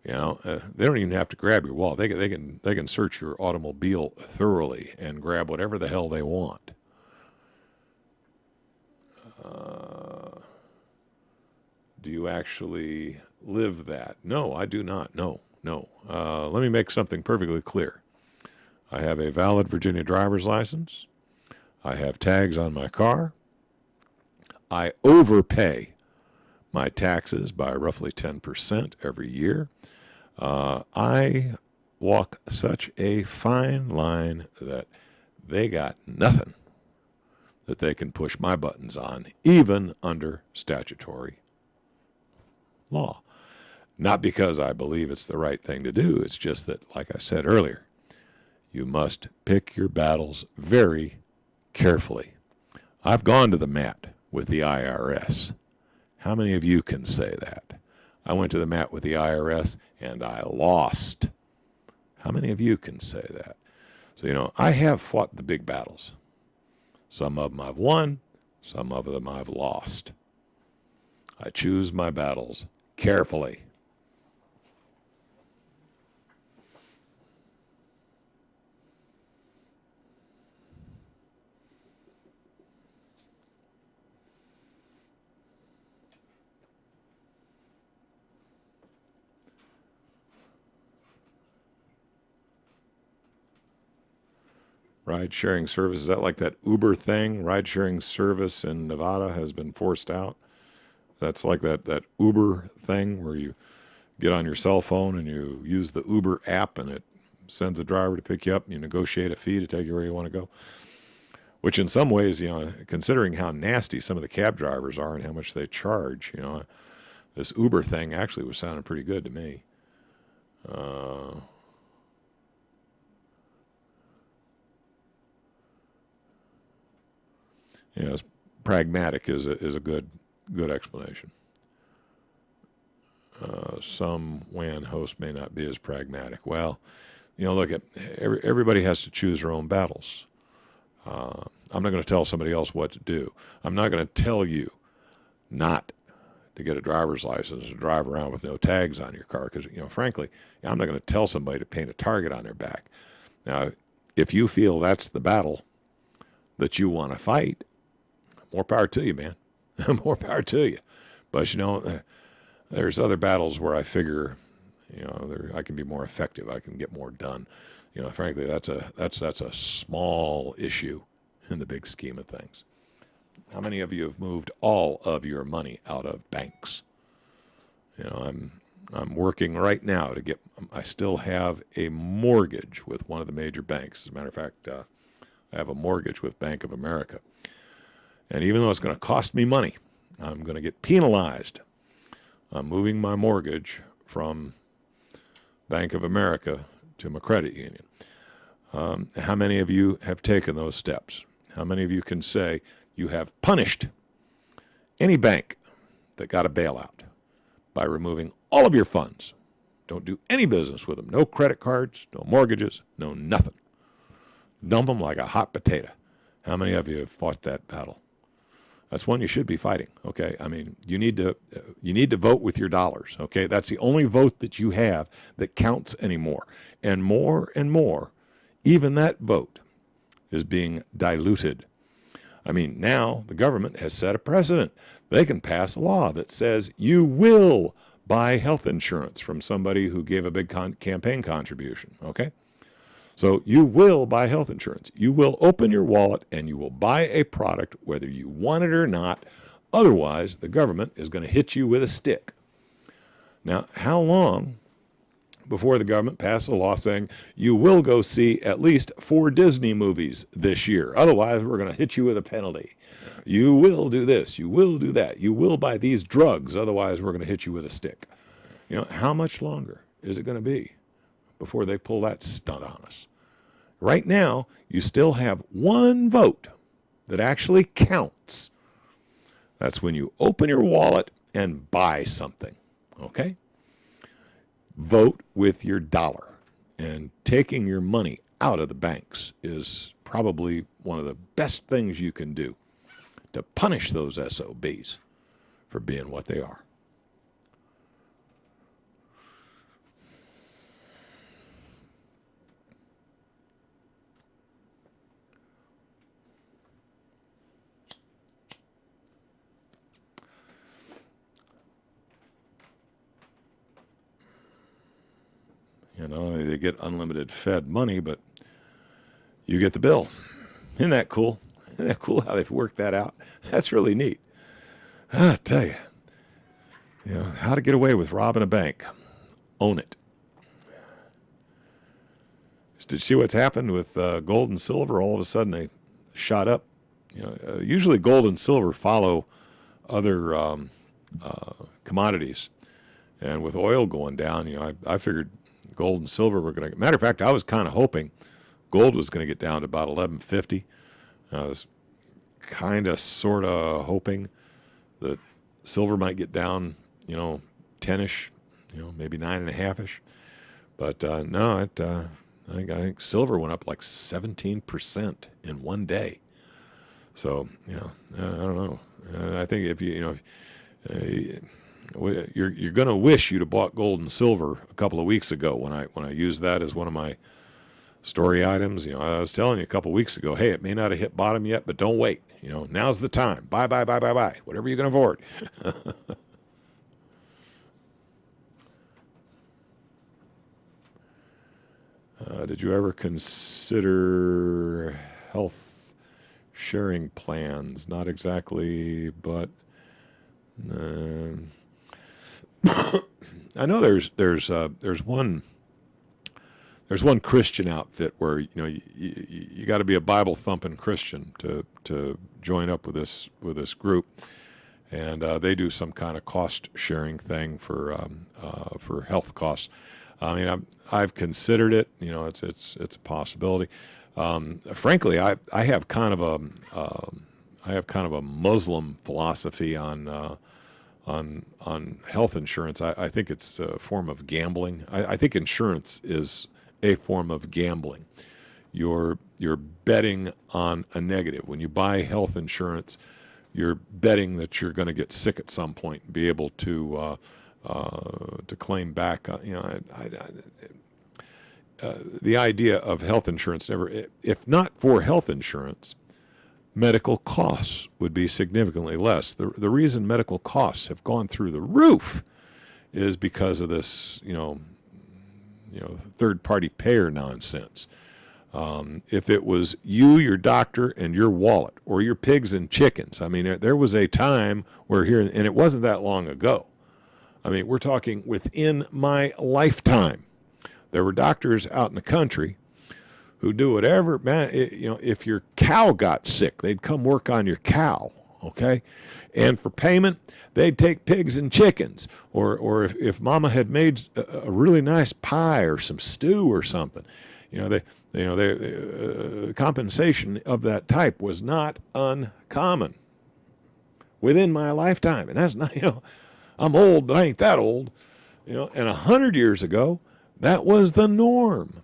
They don't even have to grab your wallet. They can search your automobile thoroughly and grab whatever the hell they want. Do you actually live that? No, I do not. No. Let me make something perfectly clear. I have a valid Virginia driver's license. I have tags on my car. I overpay my taxes by roughly 10% every year. I walk such a fine line that they got nothing that they can push my buttons on, even under statutory law. Not because I believe it's the right thing to do. It's just that, like I said earlier, you must pick your battles very carefully. I've gone to the mat with the IRS. How many of you can say that? I went to the mat with the IRS and I lost. How many of you can say that? So, I have fought the big battles. Some of them I've won, some of them I've lost. I choose my battles carefully. Ride-sharing service, is that like that Uber thing? Ride-sharing service in Nevada has been forced out. That's like that Uber thing where you get on your cell phone and you use the Uber app and it sends a driver to pick you up and you negotiate a fee to take you where you want to go. Which in some ways, considering how nasty some of the cab drivers are and how much they charge, this Uber thing actually was sounding pretty good to me. Pragmatic is a good explanation. Some WAN hosts may not be as pragmatic. Well, look, everybody has to choose their own battles. I'm not going to tell somebody else what to do. I'm not going to tell you not to get a driver's license and drive around with no tags on your car because, frankly, I'm not going to tell somebody to paint a target on their back. Now, if you feel that's the battle that you want to fight, more power to you, man. More power to you. But, there's other battles where I figure, I can be more effective. I can get more done. Frankly, that's a small issue in the big scheme of things. How many of you have moved all of your money out of banks? I'm working right now to get. I still have a mortgage with one of the major banks. As a matter of fact, I have a mortgage with Bank of America. And even though it's going to cost me money, I'm going to get penalized. I'm moving my mortgage from Bank of America to my credit union. How many of you have taken those steps? How many of you can say you have punished any bank that got a bailout by removing all of your funds? Don't do any business with them. No credit cards, no mortgages, no nothing. Dump them like a hot potato. How many of you have fought that battle? That's one you should be fighting, okay? I mean, you need to vote with your dollars, okay? That's the only vote that you have that counts anymore. And more, even that vote is being diluted. I mean, now the government has set a precedent. They can pass a law that says you will buy health insurance from somebody who gave a big campaign contribution, okay? So you will buy health insurance. You will open your wallet and you will buy a product whether you want it or not. Otherwise, the government is going to hit you with a stick. Now, how long before the government passes a law saying you will go see at least 4 Disney movies this year? Otherwise, we're going to hit you with a penalty. You will do this. You will do that. You will buy these drugs. Otherwise, we're going to hit you with a stick. You know, how much longer is it going to be before they pull that stunt on us? Right now, you still have one vote that actually counts. That's when you open your wallet and buy something, okay? Vote with your dollar. And taking your money out of the banks is probably one of the best things you can do to punish those SOBs for being what they are. You know, they get unlimited Fed money, but you get the bill. Isn't that cool? Isn't that cool how they've worked that out? That's really neat. I tell you, how to get away with robbing a bank. Own it. Did you see what's happened with gold and silver? All of a sudden they shot up. Usually gold and silver follow other commodities. And with oil going down, I figured gold and silver were going to. Matter of fact, I was kind of hoping gold was going to get down to about 1150. I was kind of sort of hoping that silver might get down, 10-ish, maybe 9.5-ish. But no, I think silver went up like 17% in one day. So, I don't know. I think if you're going to wish you'd have bought gold and silver a couple of weeks ago when I used that as one of my story items. I was telling you a couple of weeks ago, hey, it may not have hit bottom yet, but don't wait. Now's the time. Buy, whatever you can afford. Did you ever consider health sharing plans? Not exactly, but I know there's one Christian outfit where you got to be a Bible thumping Christian to join up with this group, and they do some kind of cost sharing thing for health costs. I mean, I've considered it. It's a possibility. Frankly, I have kind of a Muslim philosophy on health insurance. I think it's a form of gambling. I think insurance is a form of gambling. You're betting on a negative. When you buy health insurance, you're betting that you're going to get sick at some point and be able to claim back. The idea of health insurance if not for health insurance, medical costs would be significantly less. The reason medical costs have gone through the roof is because of this, third-party payer nonsense. If it was you, your doctor, and your wallet, or your pigs and chickens, I mean, there was a time where here, and it wasn't that long ago. I mean, we're talking within my lifetime. There were doctors out in the country who do whatever, man. If your cow got sick, they'd come work on your cow, okay? And for payment, they'd take pigs and chickens, or if Mama had made a really nice pie or some stew or something, compensation of that type was not uncommon within my lifetime, and that's not, I'm old, but I ain't that old, and 100 years ago, that was the norm.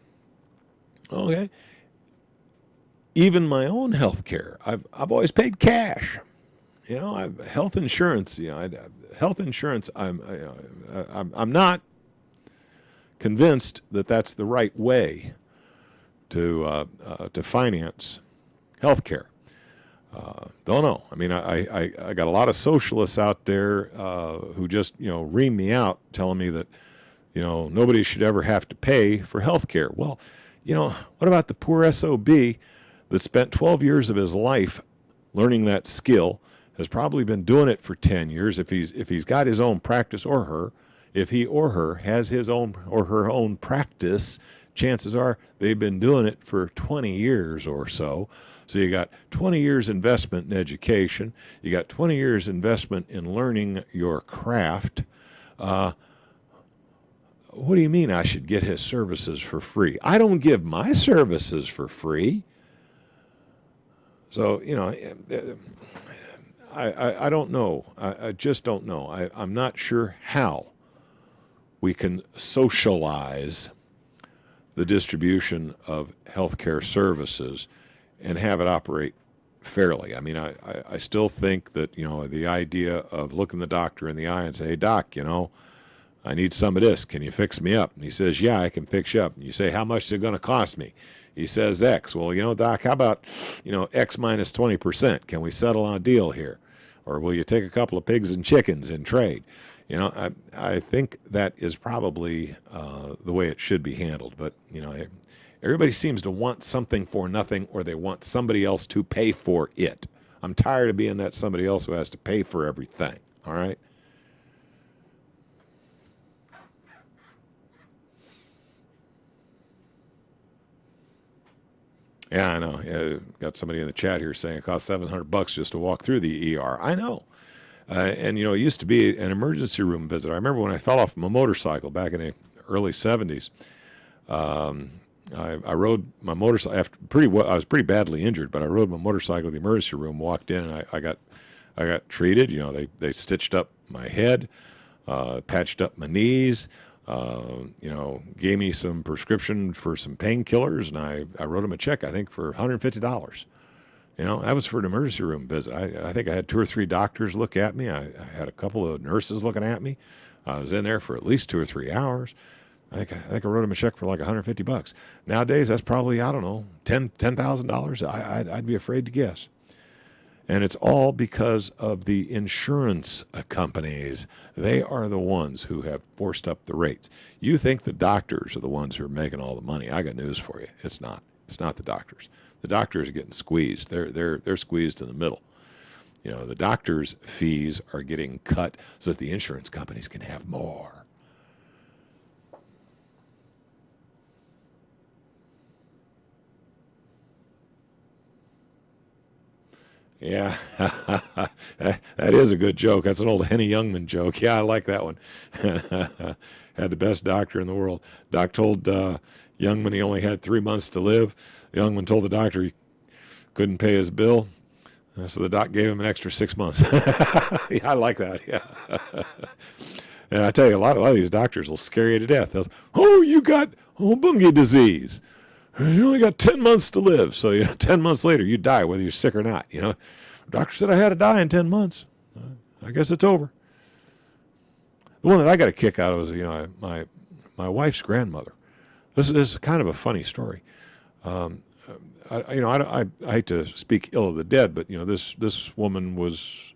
Okay. Even my own health care, I've always paid cash. Health insurance. Health insurance. I'm not convinced that that's the right way to finance health care. Don't know. I mean, I got a lot of socialists out there who just ream me out, telling me that nobody should ever have to pay for health care. Well, You know, what about the poor SOB that spent 12 years of his life learning that skill, has probably been doing it for 10 years. If he's got his own practice, or her, if he or her has his own or her own practice, chances are they've been doing it for 20 years or so. So you got 20 years investment in education. You got 20 years investment in learning your craft. What do you mean I should get his services for free? I don't give my services for free. So, you know, I don't know. I just don't know. I'm not sure how we can socialize the distribution of healthcare services and have it operate fairly. I mean, I still think that, you know, the idea of looking the doctor in the eye and say, hey, doc, you know, I need some of this. Can you fix me up? And he says, yeah, I can fix you up. And you say, how much is it going to cost me? He says X. Well, you know, doc, how about, you know, X minus 20%? Can we settle on a deal here? Or will you take a couple of pigs and chickens in trade? You know, I think that is probably the way it should be handled. But, you know, everybody seems to want something for nothing, or they want somebody else to pay for it. I'm tired of being that somebody else who has to pay for everything. All right? Yeah, I know. Yeah, got somebody in the chat here saying it costs $700 just to walk through the ER. I know. And, you know, it used to be an emergency room visit. I remember when I fell off from a motorcycle back in the early 70s. I rode my motorcycle after I was pretty badly injured, but I rode my motorcycle to the emergency room, walked in, and I got treated. You know, they stitched up my head, patched up my knees, you know, gave me some prescription for some painkillers, and I wrote them a check, I think, for $150. You know, that was for an emergency room visit. I think I had 2 or 3 doctors look at me. I had a couple of nurses looking at me. I was in there for at least 2 or 3 hours. I think I wrote him a check for like $150. Nowadays, that's probably, I don't know, $10,000. I'd be afraid to guess. And it's all because of the insurance companies. They are the ones who have forced up the rates. You think the doctors are the ones who are making all the money. I got news for you. It's not. It's not the doctors. The doctors are getting squeezed. They're squeezed in the middle. You know, the doctors' fees are getting cut so that the insurance companies can have more. Yeah, that is a good joke. That's an old Henny Youngman joke. Yeah, I like that one. Had the best doctor in the world. Doc told Youngman he only had 3 months to live. Youngman told the doctor he couldn't pay his bill, so the doc gave him an extra 6 months. Yeah, I like that. Yeah. And I tell you, a lot of these doctors will scare you to death. They'll, oh, you got bungy disease. You only got 10 months to live. So, you know, 10 months later, you die whether you're sick or not. You know, doctor said I had to die in 10 months. I guess it's over. The one that I got a kick out of was, you know, my wife's grandmother. This is kind of a funny story. I hate to speak ill of the dead, but, you know, this woman was,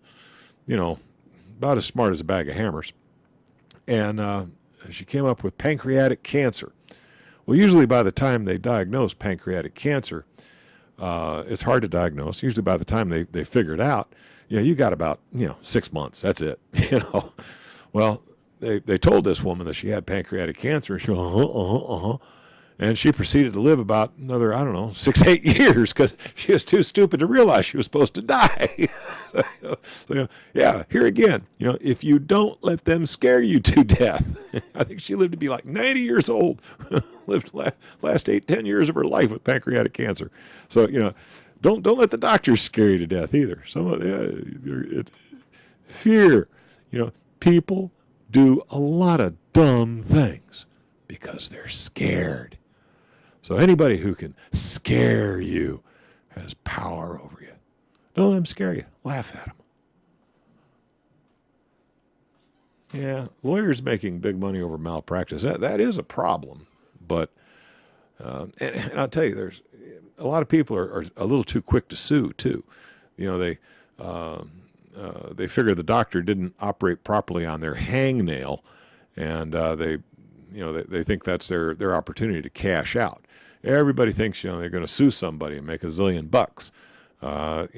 you know, about as smart as a bag of hammers. And she came up with pancreatic cancer. Well, usually by the time they diagnose pancreatic cancer, it's hard to diagnose. Usually by the time they figure it out, you know, you got about, you know, 6 months. That's it. You know, well, they told this woman that she had pancreatic cancer, and she went, and she proceeded to live about another, I don't know, 6-8 years because she was too stupid to realize she was supposed to die. So, you know, yeah, here again, you know, if you don't let them scare you to death, I think she lived to be like 90 years old, lived last 8-10 years of her life with pancreatic cancer. So, you know, don't let the doctors scare you to death either. It's fear. You know, people do a lot of dumb things because they're scared. So anybody who can scare you has power over you. Don't let them scare you. Laugh at them. Yeah, lawyers making big money over malpractice, that is a problem. But, and I'll tell you, there's a lot of people are a little too quick to sue, too. You know, they figure the doctor didn't operate properly on their hangnail, and they think that's their opportunity to cash out. everybody thinks, they're going to sue somebody and make a zillion bucks. But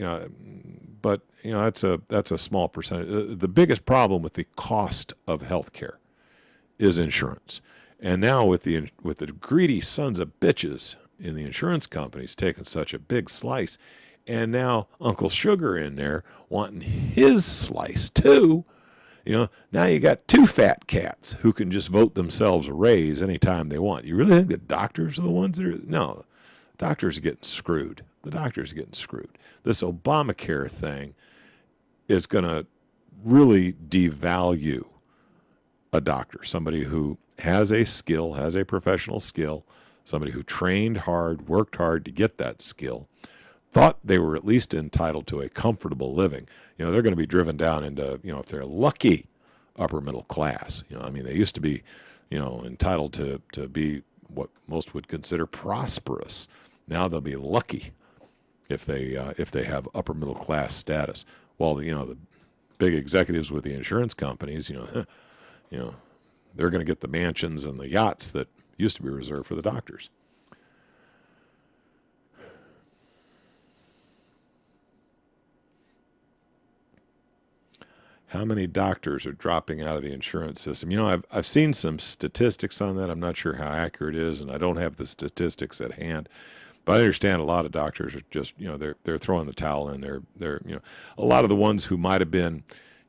that's a small percentage. The biggest problem with the cost of healthcare is insurance. And now with the greedy sons of bitches in the insurance companies taking such a big slice, and now Uncle Sugar in there wanting his slice too, now you got two fat cats who can just vote themselves a raise anytime they want. You really think the doctors are the ones that are? No, doctors are getting screwed. The doctors are getting screwed. This Obamacare thing is going to really devalue a doctor, somebody who has a skill, has a professional skill, somebody who trained hard, worked hard to get that skill, thought they were at least entitled to a comfortable living. They're going to be driven down into, if they're lucky, upper middle class. They used to be, entitled to be what most would consider prosperous. Now they'll be lucky if they have upper middle class status. While the big executives with the insurance companies, they're going to get the mansions and the yachts that used to be reserved for the doctors. How many doctors are dropping out of the insurance system? I've seen some statistics on that. I'm not sure how accurate it is, and I don't have the statistics at hand. But I understand a lot of doctors are just, they're throwing the towel in. They're a lot of the ones who might have been,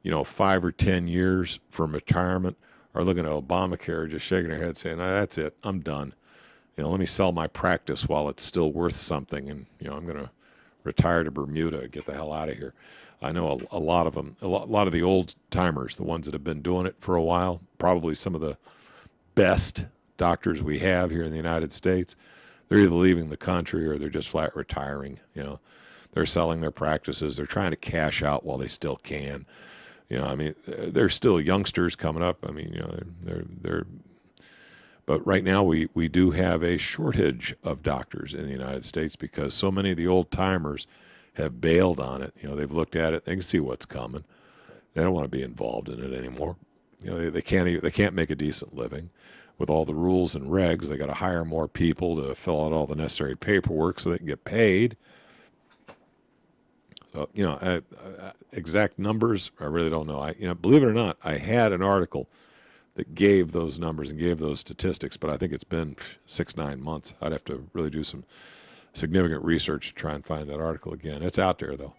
5 or 10 years from retirement are looking at Obamacare, just shaking their head saying, that's it, I'm done. Let me sell my practice while it's still worth something, and, I'm going to retire to Bermuda, get the hell out of here. I know a lot of them, a lot of the old timers, the ones that have been doing it for a while, probably some of the best doctors we have here in the United States, they're either leaving the country or they're just flat retiring. They're selling their practices. They're trying to cash out while they still can. They're still youngsters coming up. They're but right now we do have a shortage of doctors in the United States because so many of the old timers have bailed on it. They've looked at it. They can see what's coming. They don't want to be involved in it anymore. They can't make a decent living. With all the rules and regs, they got to hire more people to fill out all the necessary paperwork so they can get paid. So, exact numbers, I really don't know. Believe it or not, I had an article that gave those numbers and gave those statistics, but I think it's been 6-9 months. I'd have to really do some significant research to try and find that article again. It's out there, though.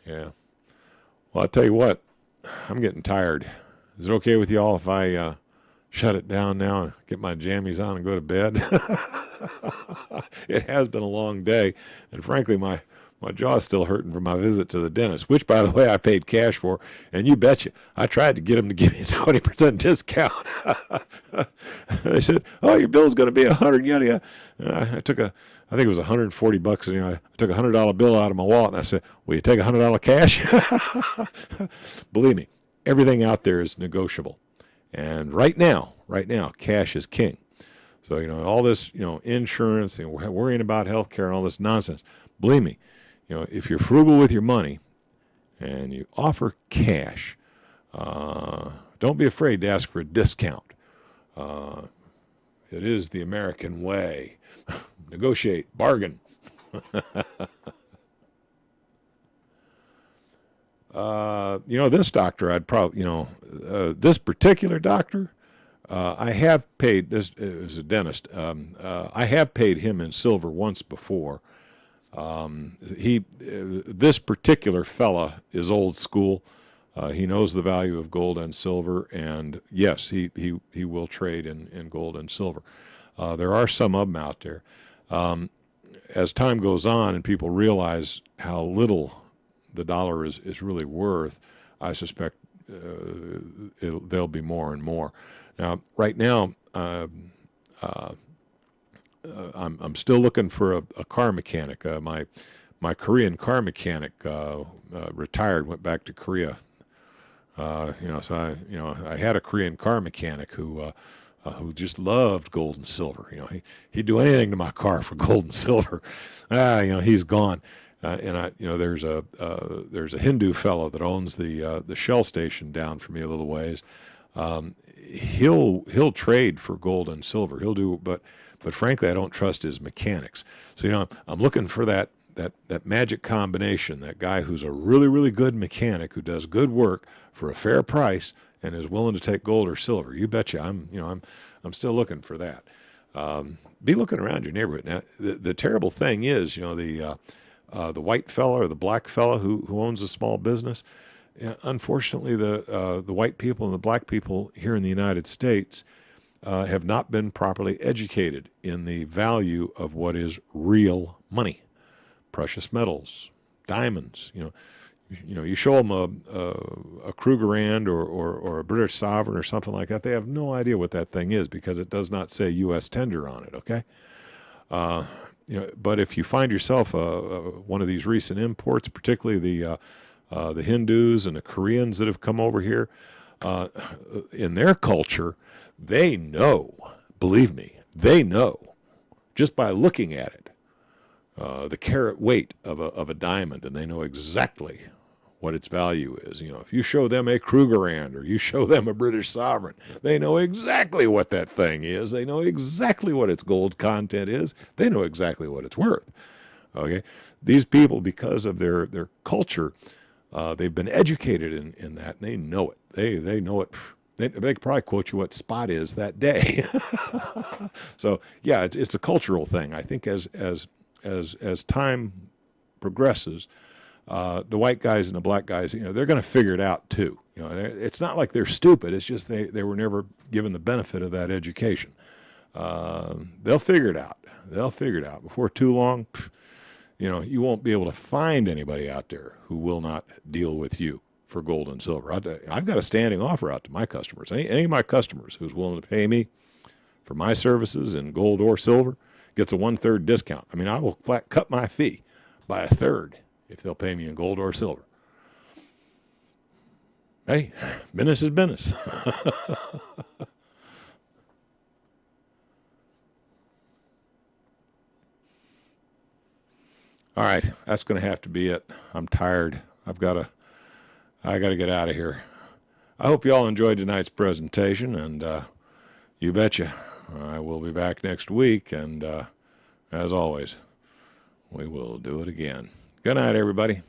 Yeah. Well, I'll tell you what, I'm getting tired. Is it okay with y'all if I shut it down now and get my jammies on and go to bed? It has been a long day, and frankly, my jaw's still hurting from my visit to the dentist, which, by the way, I paid cash for, and you betcha, I tried to get them to give me a 20% discount. They said, oh, your bill's going to be $100, yada. And I think it was $140, and I took a $100 bill out of my wallet, and I said, will you take $100 cash? Believe me, everything out there is negotiable. And right now, cash is king. So, all this, insurance and worrying about health care and all this nonsense, believe me, if you're frugal with your money and you offer cash, don't be afraid to ask for a discount. It is the American way. Negotiate, bargain. This doctor, I'd probably, this particular doctor, I have paid, this is a dentist, I have paid him in silver once before. This particular fella is old school. He knows the value of gold and silver, and yes, he will trade in gold and silver. There are some of them out there. As time goes on and people realize how little the dollar is really worth, I suspect there'll be more and more. Now, right now, I'm still looking for a car mechanic. My Korean car mechanic retired, went back to Korea. So I had a Korean car mechanic who who just loved gold and silver. He'd do anything to my car for gold and silver. He's gone. There's a Hindu fellow that owns the Shell station down from me a little ways. He'll trade for gold and silver. He'll do, but frankly, I don't trust his mechanics. So I'm looking for that magic combination. That guy who's a really, really good mechanic who does good work for a fair price and is willing to take gold or silver. You betcha. I'm still looking for that. Be looking around your neighborhood. Now, the terrible thing is, the white fella or the black fella who owns a small business. Unfortunately, the white people and the black people here in the United States have not been properly educated in the value of what is real money, precious metals, diamonds. You show them a Krugerrand or a British sovereign or something like that, they have no idea what that thing is because it does not say U.S. tender on it. Okay. But if you find yourself one of these recent imports, particularly the Hindus and the Koreans that have come over here, in their culture, they know, believe me, they know just by looking at it, the carat weight of a diamond, and they know exactly what its value is. If you show them a Krugerrand or you show them a British sovereign, they know exactly what that thing is. They know exactly what its gold content is. They know exactly what it's worth. Okay, these people, because of their culture, they've been educated in that, and they know it. They know it. They could probably quote you what spot is that day. So yeah, it's a cultural thing. I think as time progresses, the white guys and the black guys, they're going to figure it out too. It's not like they're stupid. It's just they were never given the benefit of that education. They'll figure it out. They'll figure it out before too long. You won't be able to find anybody out there who will not deal with you for gold and silver. I've got a standing offer out to my customers. Any of my customers who's willing to pay me for my services in gold or silver gets a 1/3 discount. I will flat cut my fee by 1/3 if they'll pay me in gold or silver. Hey, business is business. All right, that's going to have to be it. I'm tired. I got to get out of here. I hope you all enjoyed tonight's presentation, and you betcha I will be back next week, and as always, we will do it again. Good night, everybody.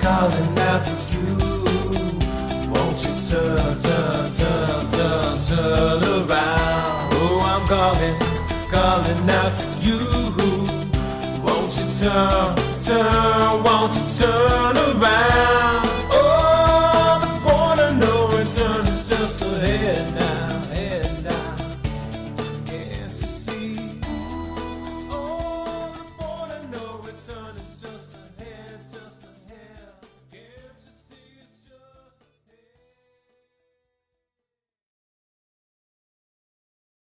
Calling out to you, won't you turn around? Oh, I'm calling out to you, won't you won't you turn around?